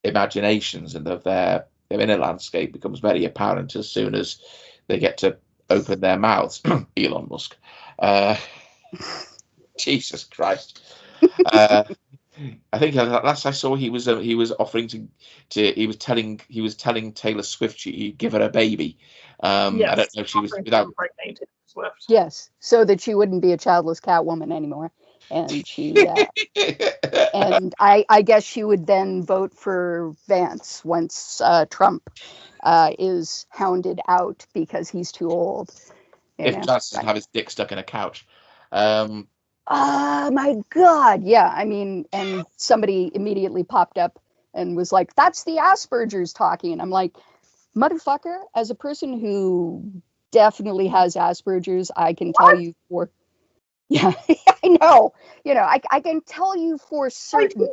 imaginations and of their inner landscape becomes very apparent as soon as they get to open their mouths. Elon Musk. Jesus Christ. I think last I saw he was offering he was telling Taylor Swift he'd give her a baby. I don't know if she was without Swift. Yes, so that she wouldn't be a childless Catwoman anymore, and she and I guess she would then vote for Vance once Trump is hounded out because he's too old. If Vance doesn't have his dick stuck in a couch. Oh my God, yeah. I mean, and somebody immediately popped up and was like, "That's the Asperger's talking." And I'm like, motherfucker, as a person who definitely has Asperger's, I can tell you I know, you know, I can tell you for certain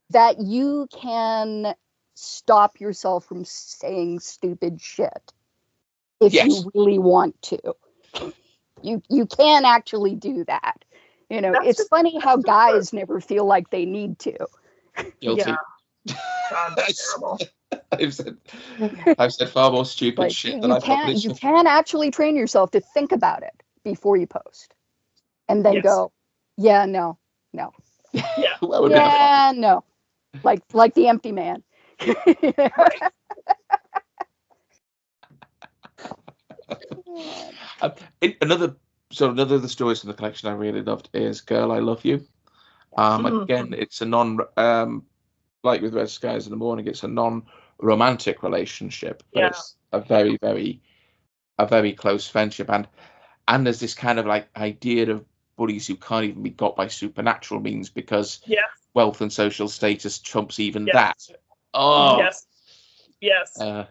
that you can stop yourself from saying stupid shit if you really want to. You can actually do that. You know, it's funny how guys never feel like they need to. Guilty. Yeah. God, that's terrible. I've said far more stupid shit than I probably should. You can actually train yourself to think about it before you post, and then go, yeah, no. Yeah. Yeah, no. Like the empty man. Another of the stories from the collection I really loved is "Girl, I Love You." Again, it's a like with Red Skies in the Morning, it's a non-romantic relationship, but it's a very, very close friendship, and there's this kind of like idea of bullies who can't even be got by supernatural means because wealth and social status trumps even that. Oh, yes. Yeah.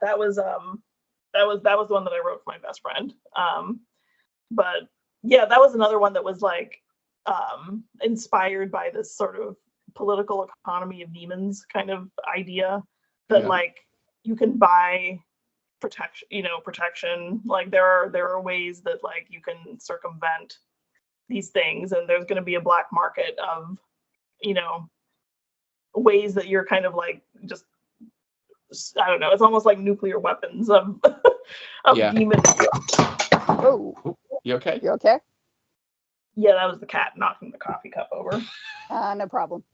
That was the one that I wrote for my best friend. But yeah, that was another one that was like inspired by this sort of political economy of demons kind of idea that like you can buy protection. Like there are ways that like you can circumvent these things, and there's going to be a black market of, you know, ways that you're kind of like just, I don't know, it's almost like nuclear weapons of demons. Oh, you okay? You okay? Yeah, that was the cat knocking the coffee cup over. No problem.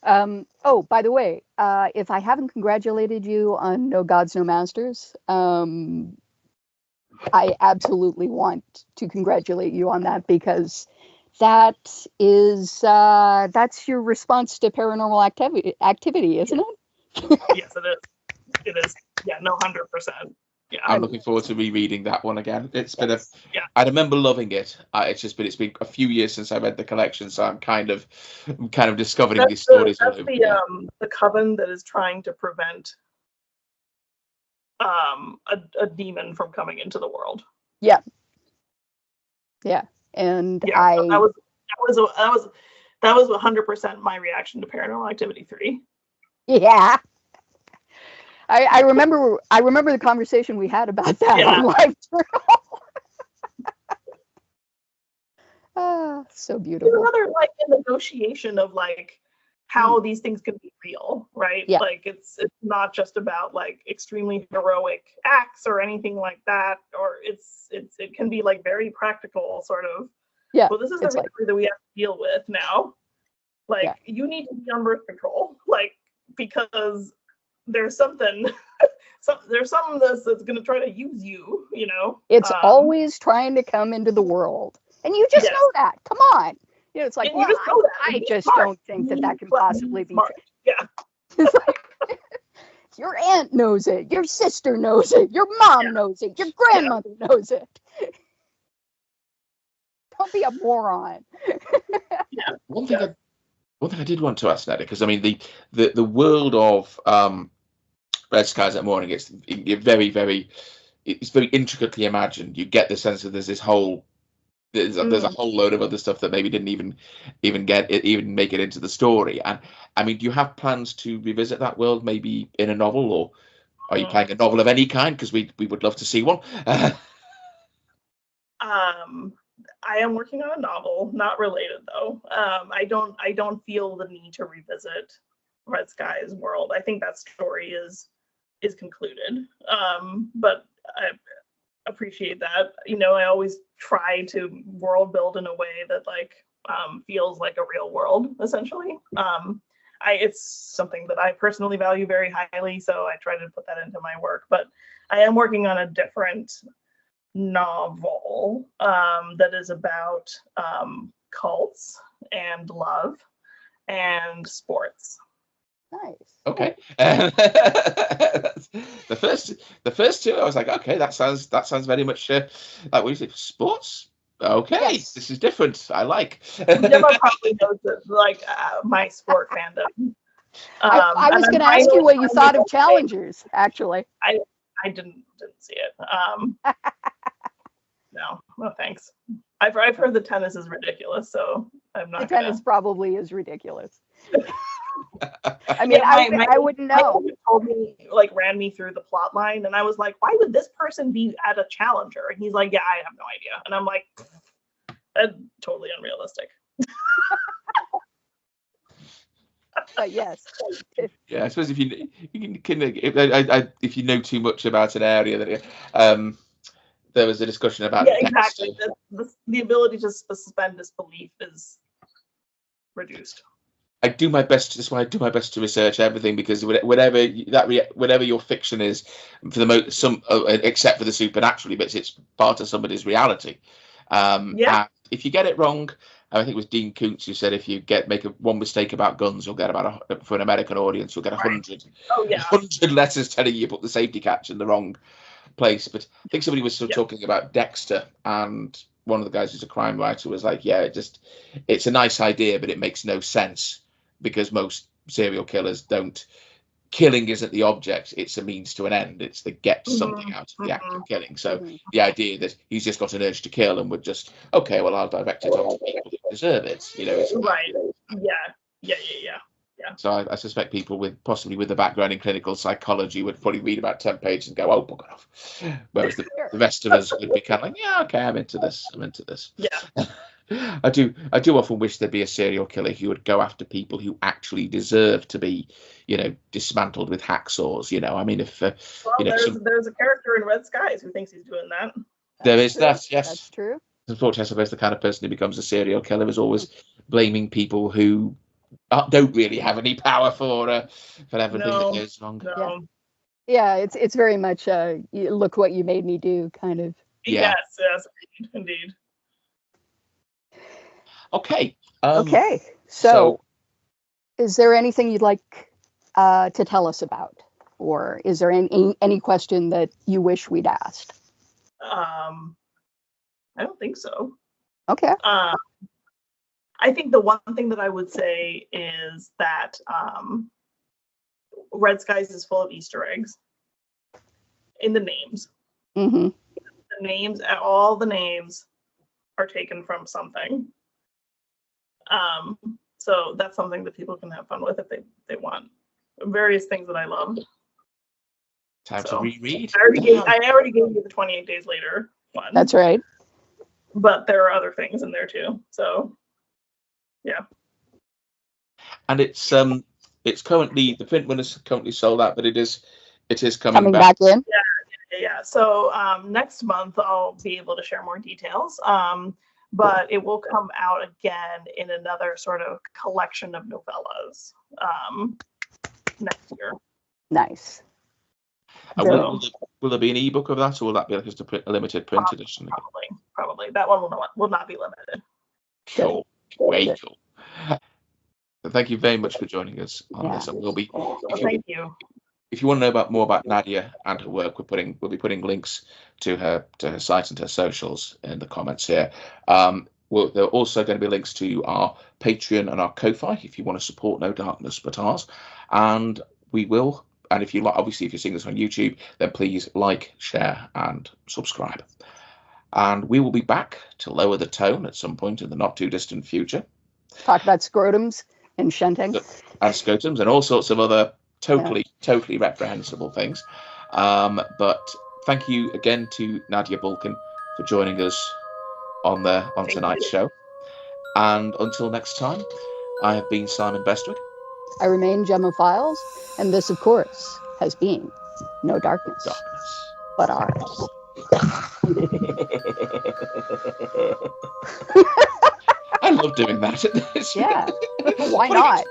Oh, by the way, if I haven't congratulated you on No Gods, No Masters, I absolutely want to congratulate you on that, because that is that's your response to paranormal activity, isn't it? Yes, it is. It is. Yeah, no, 100%. Yeah, I'm looking forward to rereading that one again. It's been I remember loving it. It's been a few years since I read the collection, so I'm kind of discovering these stories. That's the coven that is trying to prevent a demon from coming into the world. Yeah. And I that was 100% my reaction to Paranormal Activity 3. Yeah. I remember the conversation we had about that on Live Journal. So beautiful. There's another like a negotiation of like how these things can be real, right? Yeah. Like it's not just about like extremely heroic acts or anything like that, or it can be like very practical sort of. Yeah. Well, this is the reality that we have to deal with now. Like you need to be on birth control, like because there's something. There's something that's going to try to use you, you know. It's always trying to come into the world, and you just know that. Come on, you know, it's like, well, I just don't think that can possibly be true. Yeah. It's like, your aunt knows it, your sister knows it, your mom knows it, your grandmother knows it. Don't be a moron. One thing I did want to ask, Nadia, because I mean the world of Red Skies at Morning, it's very, very, it's very intricately imagined. You get the sense that there's a whole load of other stuff that maybe didn't even make it into the story. And I mean, do you have plans to revisit that world, maybe in a novel, or are you playing a novel of any kind? Because we would love to see one. I am working on a novel, not related though. I don't feel the need to revisit Red Skies world. I think that story is concluded. But I appreciate that. You know, I always try to world build in a way that like feels like a real world, essentially. It's something that I personally value very highly, so I try to put that into my work. But I am working on a different novel that is about cults and love and sports. Nice. Okay. The first two, I was like, okay, that sounds very much like what you say, sports. Okay, yes. This is different. I like. Gemma probably knows it, like my sport fandom. I was going to ask you what you thought of Challengers. Actually, I didn't see it. No, thanks. I've heard the tennis is ridiculous, so I'm not. The tennis probably is ridiculous. I mean, I wouldn't know. Told me, like, ran me through the plot line, and I was like, "Why would this person be at a challenger?" And he's like, "Yeah, I have no idea." And I'm like, "That's totally unrealistic." Yes. Yeah, I suppose if you know too much about an area, that there was a discussion about. Yeah, exactly. The ability to suspend disbelief is reduced. I do my best. That's why I do my best to research everything, because whatever your fiction is, for the except for the supernatural bits, it's part of somebody's reality. And if you get it wrong, I think it was Dean Koontz who said if you make one mistake about guns, you'll get for an American audience, you'll get 100. Oh yeah. 100 letters telling you put the safety catch in the wrong place. But I think somebody was talking about Dexter, and one of the guys who's a crime writer was like, yeah, it's a nice idea, but it makes no sense, because most serial killers don't. Killing isn't the object; it's a means to an end. It's to get something out of the act of killing. So the idea that he's just got an urge to kill and would just, okay, well, I'll direct it onto people who deserve it. You know, it's right? Yeah. So I suspect people possibly with the background in clinical psychology would probably read about 10 pages and go, "Oh, bugger off," whereas the rest of us would be kind of like, "Yeah, okay, I'm into this. Yeah. I do often wish there'd be a serial killer who would go after people who actually deserve to be, dismantled with hacksaws. I mean, if there's a character in Red Skies who thinks he's doing that. There is that, yes. That's true. Unfortunately, I suppose the kind of person who becomes a serial killer is always blaming people who don't really have any power for everything that goes wrong. No. Yeah, it's very much look what you made me do kind of. Yeah. Yes, indeed. Okay. Okay. So, is there anything you'd like to tell us about, or is there any question that you wish we'd asked? I don't think so. Okay. I think the one thing that I would say is that Red Skies is full of Easter eggs in the names. Mm-hmm. All the names are taken from something. So that's something that people can have fun with if they want. Various things that I love. Time to reread. I already gave you the 28 Days Later one. That's right. But there are other things in there too. So, yeah. And it's currently, the print run is currently sold out, but it is coming back in. Yeah. So next month I'll be able to share more details. But it will come out again in another sort of collection of novellas next year. Nice. And will there be an ebook of that, or will that be like just a limited print edition? Probably. That one will not be limited. Cool. Way cool. Thank you very much for joining us on this. And we'll be. Thank you. If you want to know more about Nadia and her work, we'll be putting links to her site and her socials in the comments here. There are also going to be links to our Patreon and our Ko-Fi if you want to support No Darkness But Ours. And we will. And if you like, obviously, if you're seeing this on YouTube, then please like, share, and subscribe. And we will be back to lower the tone at some point in the not too distant future. Talk about scrotums and shunting. And scrotums and all sorts of other totally reprehensible things. But thank you again to Nadia Bulkin for joining us on tonight's show. And until next time, I have been Simon Bestwick. I remain Gemma Files, and this, of course, has been No Darkness But Ours. I love doing that. Yeah, why not?